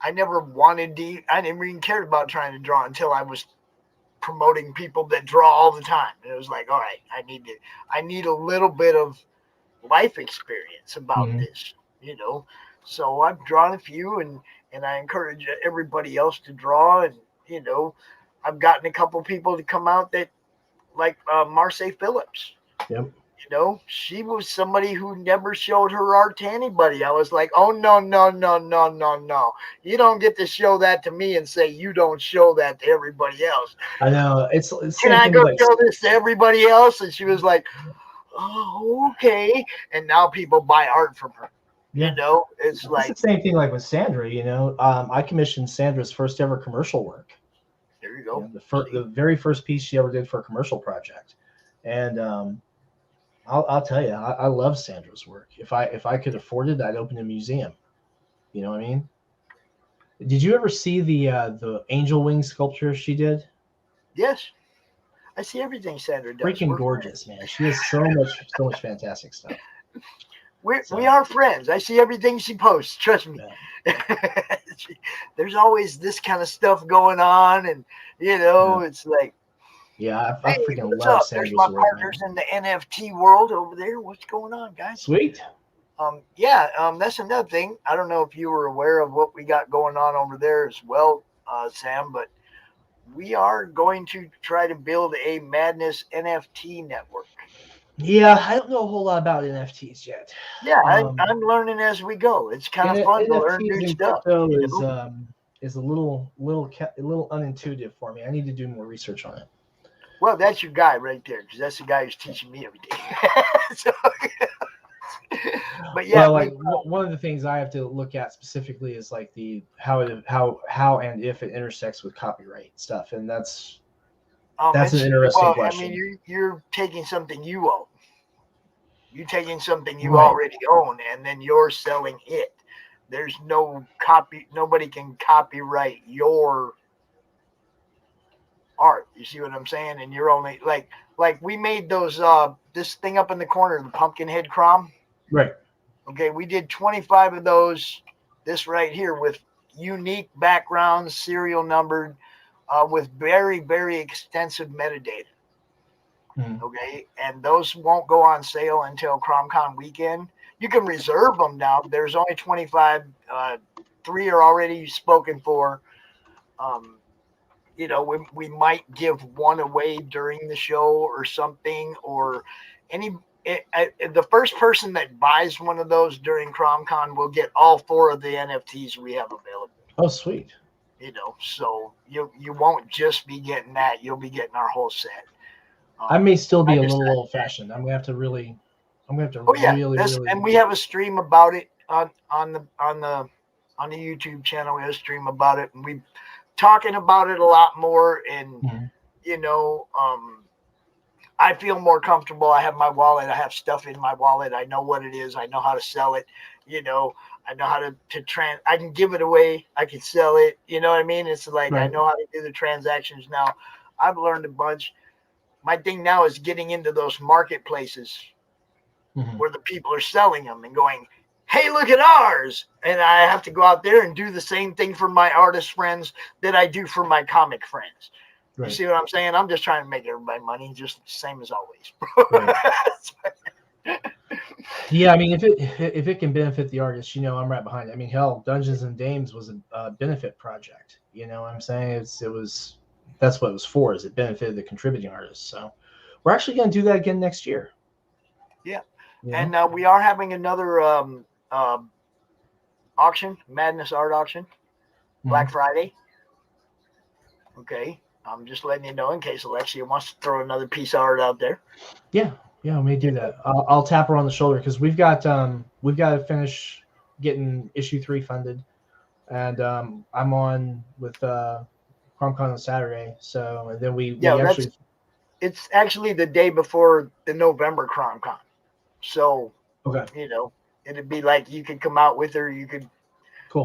I never wanted to, I never even cared about trying to draw until I was promoting people that draw all the time. And it was like, all right, I need a little bit of life experience about this, you know? So I've drawn a few, and I encourage everybody else to draw. And, you know, I've gotten a couple people to come out that, like Marseille Phillips.
Yep.
You know, she was somebody who never showed her art to anybody. I was like, oh, no. You don't get to show that to me and say you don't show that to everybody else.
I know. It's
Can I go show this to everybody else? And she was like, oh, okay. And now people buy art from her.
Yeah.
You know, it's like
the same thing like with Sandra, you know. I commissioned Sandra's first ever commercial work.
There you go.
You know, the very first piece she ever did for a commercial project. And I'll tell you, I love Sandra's work. If I could afford it, I'd open a museum. You know what I mean? Did you ever see the angel wing sculpture she did?
Yes. I see everything Sandra does.
Freaking gorgeous, man. She has so much fantastic stuff.
We are friends. I see everything she posts. Trust me. Yeah. There's always this kind of stuff going on, and you know, it's like,
yeah, I freaking
what's
love
up?
Sandra's
There's my
work,
partners in the NFT world over there. What's going on, guys?
Sweet.
That's another thing. I don't know if you were aware of what we got going on over there as well, Sam, but we are going to try to build a Madness NFT network.
Yeah, I don't know a whole lot about NFTs yet.
Yeah, I'm learning as we go. It's kind of fun to learn new stuff.
Is a little unintuitive for me. I need to do more research on it.
Well, that's your guy right there, because that's the guy who's teaching me every day. But yeah,
well, like one of the things I have to look at specifically is like how and if it intersects with copyright stuff, and that's an interesting question.
I mean, you're taking something you own. You're taking something you
Right.
already own and then you're selling it. There's no copy. Nobody can copyright your art. You see what I'm saying? And you're only like we made those this thing up in the corner, the pumpkin head crom.
Right.
Okay, we did 25 of those. This right here with unique backgrounds, serial numbered, with very, very extensive metadata. Okay, and those won't go on sale until CromCon weekend. You can reserve them now. There's only 25. 3 are already spoken for. You know, we might give one away during the show or something, or the first person that buys one of those during CromCon will get all 4 of the NFTs we have available.
Oh, sweet.
You know, so you won't just be getting that; you'll be getting our whole set.
I may still be a little old-fashioned. I'm gonna have to really.
Oh yeah,
really.
And we have a stream about it on the YouTube channel. We have a stream about it, and we talking about it a lot more. And you know, I feel more comfortable. I have my wallet. I have stuff in my wallet. I know what it is. I know how to sell it. You know, I know how to I can give it away. I can sell it. You know what I mean? It's like I know how to do the transactions now. I've learned a bunch. My thing now is getting into those marketplaces where the people are selling them and going, hey, look at ours. And I have to go out there and do the same thing for my artist friends that I do for my comic friends.
Right.
You see what I'm saying? I'm just trying to make everybody money, just the same as always.
Yeah, I mean, if it can benefit the artist, you know, I'm right behind it. I mean, hell, Dungeons and Dames was a benefit project. You know what I'm saying? That's what it was for, is it benefited the contributing artists. So we're actually going to do that again next year.
Yeah.
Yeah.
And we are having another auction, Madness Art Auction, Black Friday. Okay. I'm just letting you know in case Alexia wants to throw another piece of art out there.
Yeah, we may do that. I'll tap her on the shoulder because we've got to finish getting issue 3 funded, and I'm on with CromCon on Saturday. So and then
it's actually the day before the November CromCon. So you know, it'd be like you could come out with her, you could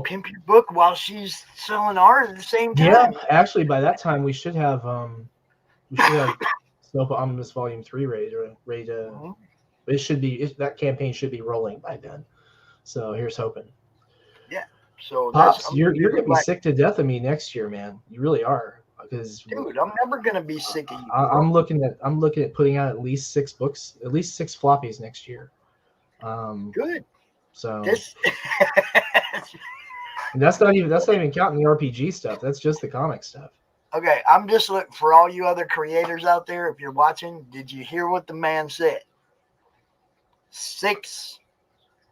pimp your book while she's selling art at the same time.
Yeah, actually, by that time we should have Snow Omnibus Volume 3 ready to. It should be that campaign should be rolling by then. So here's hoping.
Yeah. So
Pops, you're gonna be sick to death of me next year, man. You really are. Because
dude, I'm never gonna be sick of you.
I'm looking at putting out at least 6 books, at least 6 floppies next year.
Good.
So that's not even counting the RPG stuff. That's just the comic stuff.
Okay, I'm just looking for all you other creators out there. If you're watching, did you hear what the man said? 6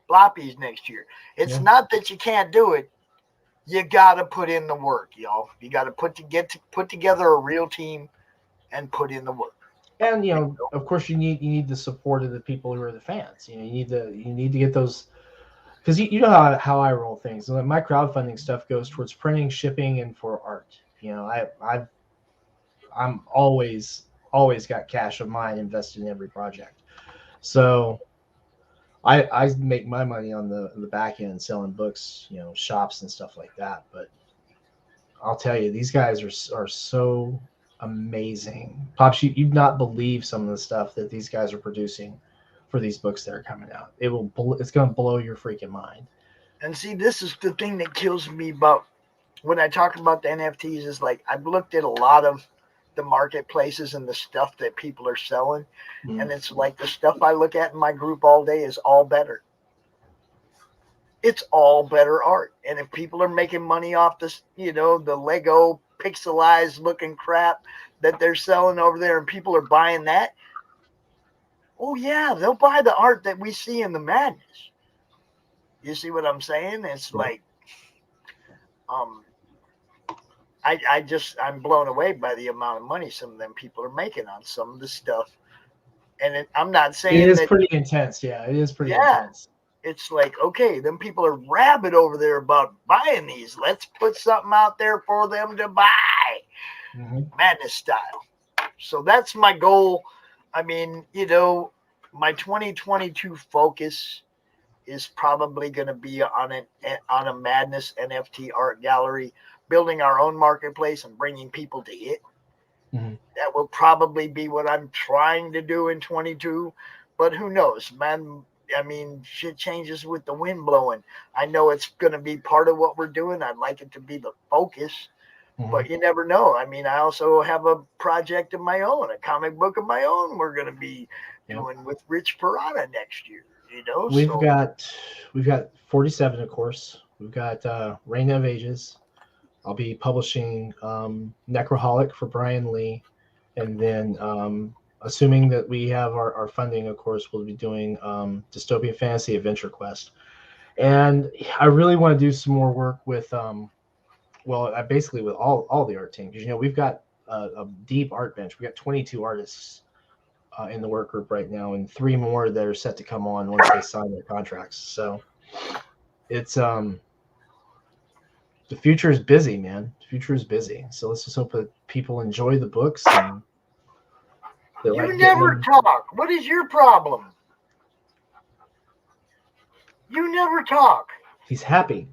floppies next year. It's not that you can't do it. You gotta put in the work, y'all. You gotta put together a real team and put in the work.
And you know, of course, you need the support of the people who are the fans. You know, you need to get those, because you know how I roll things. My crowdfunding stuff goes towards printing, shipping, and for art. You know, I'm always got cash of mine invested in every project. So I make my money on the back end selling books, you know, shops and stuff like that. But I'll tell you, these guys are so amazing. Pops, you'd not believe some of the stuff that these guys are producing for these books that are coming out. It's going to blow your freaking mind.
And see, this is the thing that kills me about when I talk about the NFTs is like, I've looked at a lot of the marketplaces and the stuff that people are selling. And it's like the stuff I look at in my group all day is all better. It's all better art. And if people are making money off this, you know, the Lego pixelized looking crap that they're selling over there and people are buying that, oh yeah, they'll buy the art that we see in the Madness. You see what I'm saying? It's like, I'm blown away by the amount of money some of them people are making on some of the stuff. And I'm not saying
it is pretty intense. Yeah, it is pretty intense.
It's like, okay, them people are rabid over there about buying these. Let's put something out there for them to buy. Madness style. So that's my goal. I mean, you know, my 2022 focus is probably going to be on a Madness NFT art gallery, building our own marketplace and bringing people to it.
Mm-hmm.
That will probably be what I'm trying to do in 22, but who knows, man? I mean, shit changes with the wind blowing. I know it's going to be part of what we're doing. I'd like it to be the focus, but you never know. I mean, I also have a project of my own, a comic book of my own. We're going to be doing with Rich Parada next year. You know,
we've got 47, of course. We've got Reign of Ages. I'll be publishing Necroholic for Brian Lee, and then assuming that we have our funding, of course, we'll be doing Dystopian Fantasy Adventure Quest. And I really want to do some more work with, basically with all the art teams. You know, we've got a deep art bench. We got 22 artists in the work group right now, and 3 more that are set to come on once they sign their contracts. So it's the future is busy, man. The future is busy. So let's just hope that people enjoy the books. And
you never talk. What is your problem? You never talk.
He's happy.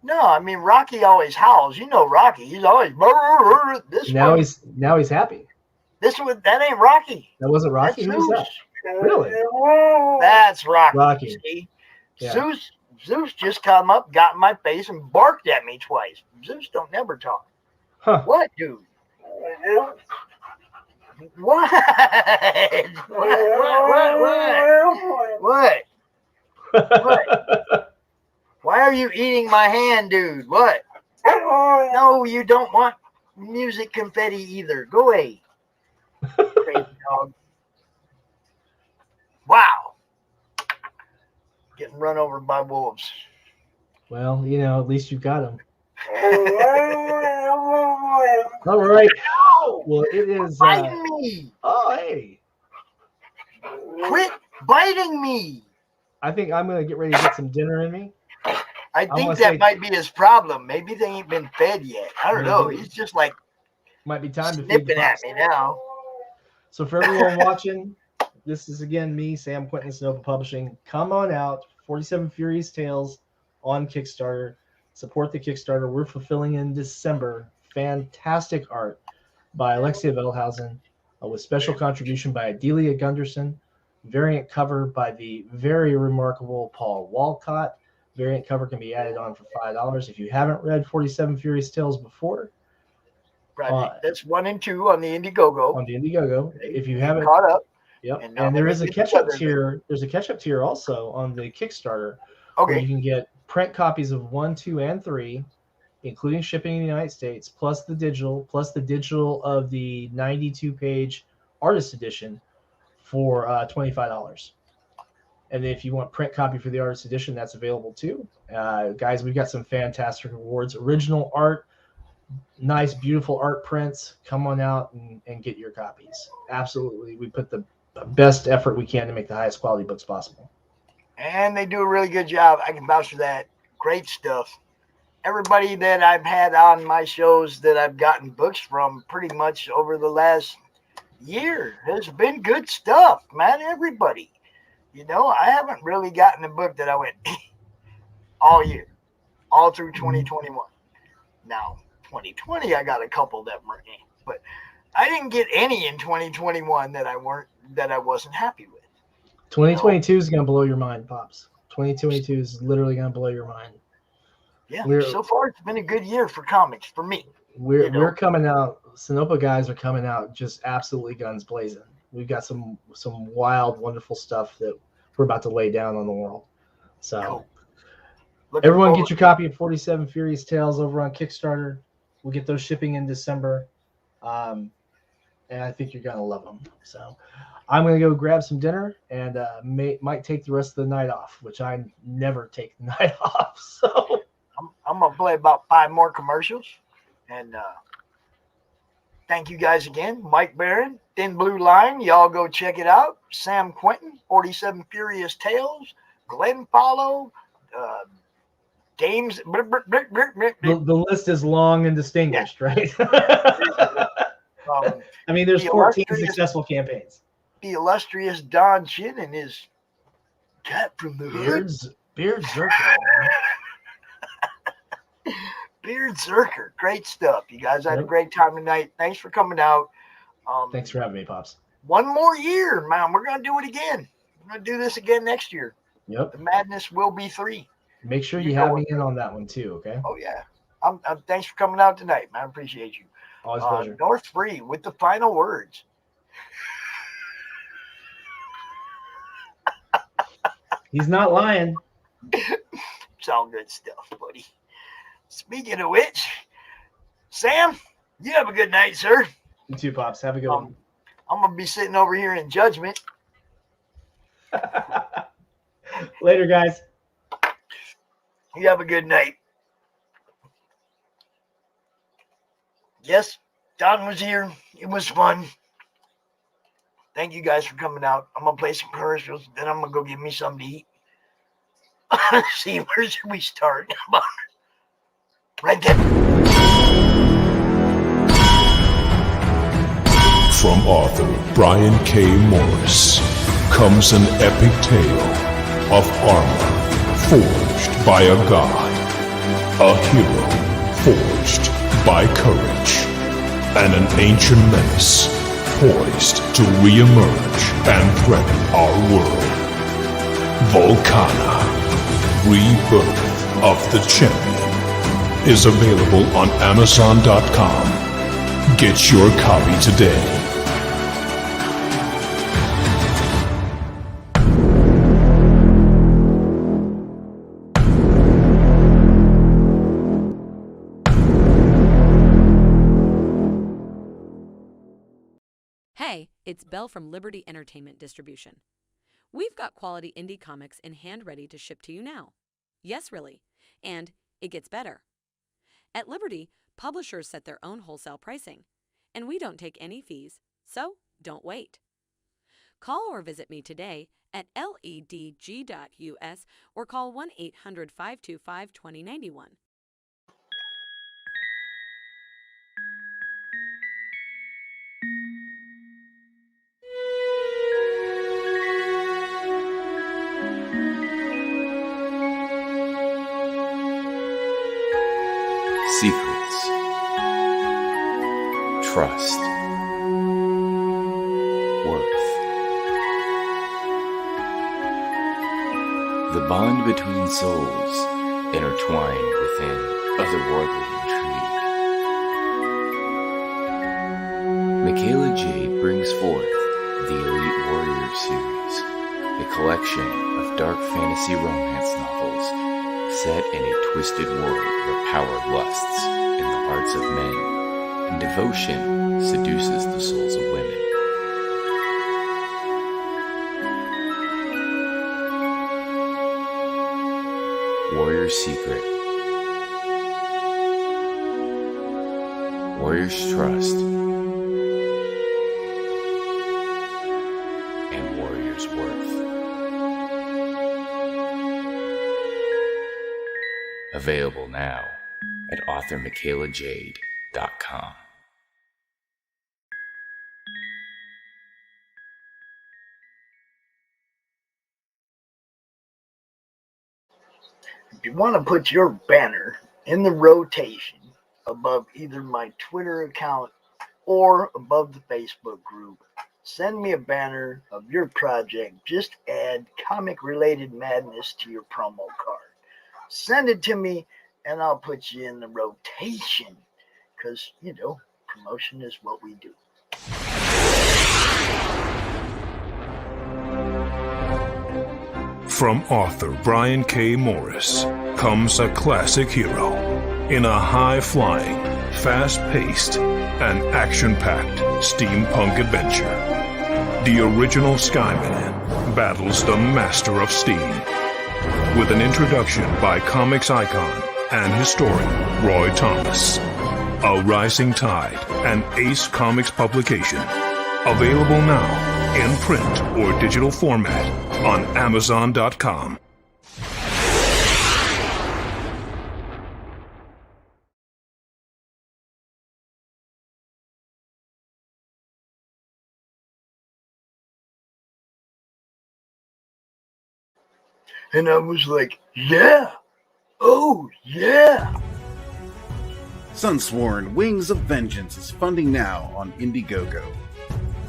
No, I mean Rocky always howls. You know Rocky. He's always this.
Now he's happy.
That ain't Rocky.
That wasn't Rocky. Who was that? Really?
That's Rocky.
Rocky.
See?
Yeah.
Zeus just come up, got in my face, and barked at me twice. Zeus don't never talk.
Huh.
What, dude? What? What? Why are you eating my hand, dude? What? No, you don't want music confetti either. Go away. Crazy dog. Wow. Getting run over by wolves.
Well, you know, at least you got him. All right. Well, it is.
Biting me.
Oh, hey.
Quit biting me.
I think I'm going to get ready to get some dinner in me.
I think that might be his problem. Maybe they ain't been fed yet. I don't know. He's just like
might be time to
snipping at me now.
So for everyone watching, this is again me, Sam Quinton, Sonoma Publishing. Come on out, 47 Furious Tales on Kickstarter. Support the Kickstarter. We're fulfilling in December. Fantastic art by Alexia Veldhausen, with special contribution by Adelia Gunderson. Variant cover by the very remarkable Paul Walcott. Variant cover can be added on for $5. If you haven't read 47 Furious Tales before,
that's 1 and 2 on the Indiegogo.
On the Indiegogo, if you haven't
caught up,
yep. And there is a catch-up tier. There's a catch-up tier also on the Kickstarter.
Okay.
Where you can get print copies of 1, 2, and 3, including shipping in the United States, plus the digital of the 92-page artist edition for $25. And if you want print copy for the artist edition, that's available too. Guys, we've got some fantastic rewards. Original art, nice, beautiful art prints. Come on out and get your copies. Absolutely. We put the best effort we can to make the highest quality books possible.
And they do a really good job. I can vouch for that. Great stuff. Everybody that I've had on my shows that I've gotten books from pretty much over the last year has been good stuff, man. Everybody. You know, I haven't really gotten a book that I went all year, all through 2021. Now, 2020, I got a couple that were but I didn't get any in 2021 that I wasn't happy with.
2022 is going to blow your mind, Pops. 2022 is literally going to blow your mind.
Yeah, so far it's been a good year for comics for me.
We're coming out. Sonopa guys are coming out just absolutely guns blazing. We've got some wild, wonderful stuff that we're about to lay down on the world. So everyone get your copy of 47 Furious Tales over on Kickstarter. We'll get those shipping in December. And I think you're going to love them. So I'm going to go grab some dinner and might take the rest of the night off, which I never take the night off. So
I'm going to play about 5 more commercials. And thank you guys again. Mike Barron, Thin Blue Line. Y'all go check it out. Sam Quinton, 47 Furious Tales. Glenn Follow. Games.
The list is long and distinguished, right? I mean, there's 14 successful campaigns.
The illustrious Don Chin and his cat from the hood.
Beard Zerker.
Beard Zerker. Great stuff. You guys had a great time tonight. Thanks for coming out.
Thanks for having me, Pops.
One more year, man. We're going to do it again. We're going to do this again next year.
Yep.
The madness will be 3.
Make sure you have me in on that one too, okay?
Oh, yeah. Thanks for coming out tonight, man. I appreciate you.
Always a pleasure.
North Free with the final words.
He's not lying.
It's all good stuff, buddy. Speaking of which, Sam, you have a good night, sir.
You too, Pops. Have a good one.
I'm going to be sitting over here in judgment.
Later, guys.
You have a good night. Yes, Don was here. It was fun. Thank you guys for coming out. I'm going to play some commercials. Then I'm going to go get me something to eat. See, where should we start? Right there.
From author Brian K. Morris comes an epic tale of armor forged by a god, a hero forged by courage, and an ancient menace poised to re-emerge and threaten our world. Volcana, Rebirth of the Champion, is available on Amazon.com. Get your copy today.
Hey, it's Belle from Liberty Entertainment Distribution. We've got quality indie comics in hand ready to ship to you now. Yes, really. And it gets better. At Liberty, publishers set their own wholesale pricing, and we don't take any fees, so don't wait. Call or visit me today at ledg.us or call 1-800-525-2091.
Secrets, trust, worth. The bond between souls intertwined within otherworldly intrigue. Michaela Jade brings forth the Elite Warrior series, a collection of dark fantasy romance novels set in a twisted world where power lusts in the hearts of men and devotion seduces the souls of women. Warrior's Secret, Warrior's Trust, and Warrior's Worth. Available now at authormichaelajade.com.
If you want to put your banner in the rotation above either my Twitter account or above the Facebook group, send me a banner of your project. Just add comic-related madness to your promo card. Send it to me, and I'll put you in the rotation. Because, you know, promotion is what we do.
From author Brian K. Morris comes a classic hero in a high-flying, fast-paced, and action-packed steampunk adventure. The original Skyman battles the Master of Steam with an introduction by comics icon and historian Roy Thomas. A Rising Tide, an Ace Comics publication. Available now in print or digital format on Amazon.com.
And I was like, yeah. Oh, yeah.
Sunsworn Wings of Vengeance is funding now on Indiegogo.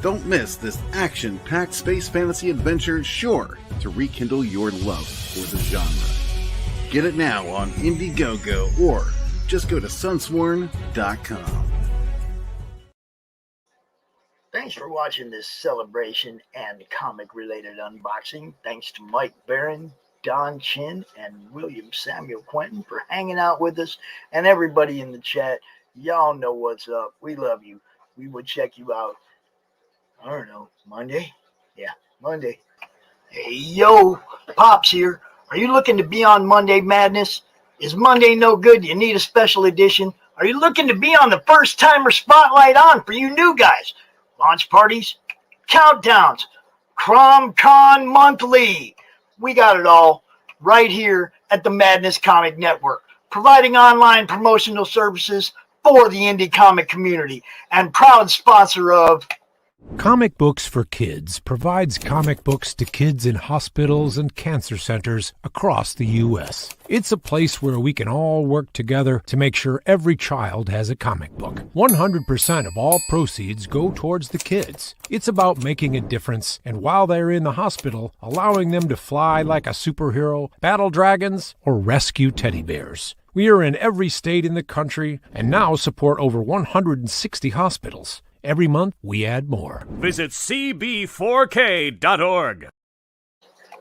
Don't miss this action-packed space fantasy adventure sure to rekindle your love for the genre. Get it now on Indiegogo or just go to sunsworn.com.
Thanks for watching this celebration and comic-related unboxing. Thanks to Mike Barron, Don Chin, and William Samuel Quinton for hanging out with us, and everybody in the chat. Y'all know what's up. We love you. We will check you out, I don't know, Monday? Yeah, Monday. Hey, yo, Pops here. Are you looking to be on Monday Madness? Is Monday no good? You need a special edition? Are you looking to be on the first timer spotlight on for you new guys? Launch parties, countdowns, CromCon Monthly. We got it all right here at the Madness Comic Network, providing online promotional services for the indie comic community and proud sponsor of
Comic Books for Kids provides comic books to kids in hospitals and cancer centers across the U.S. It's a place where we can all work together to make sure every child has a comic book. 100% of all proceeds go towards the kids. It's about making a difference, and while they're in the hospital, allowing them to fly like a superhero, battle dragons, or rescue teddy bears. We are in every state in the country and now support over 160 hospitals. Every month, we add more.
Visit cb4k.org.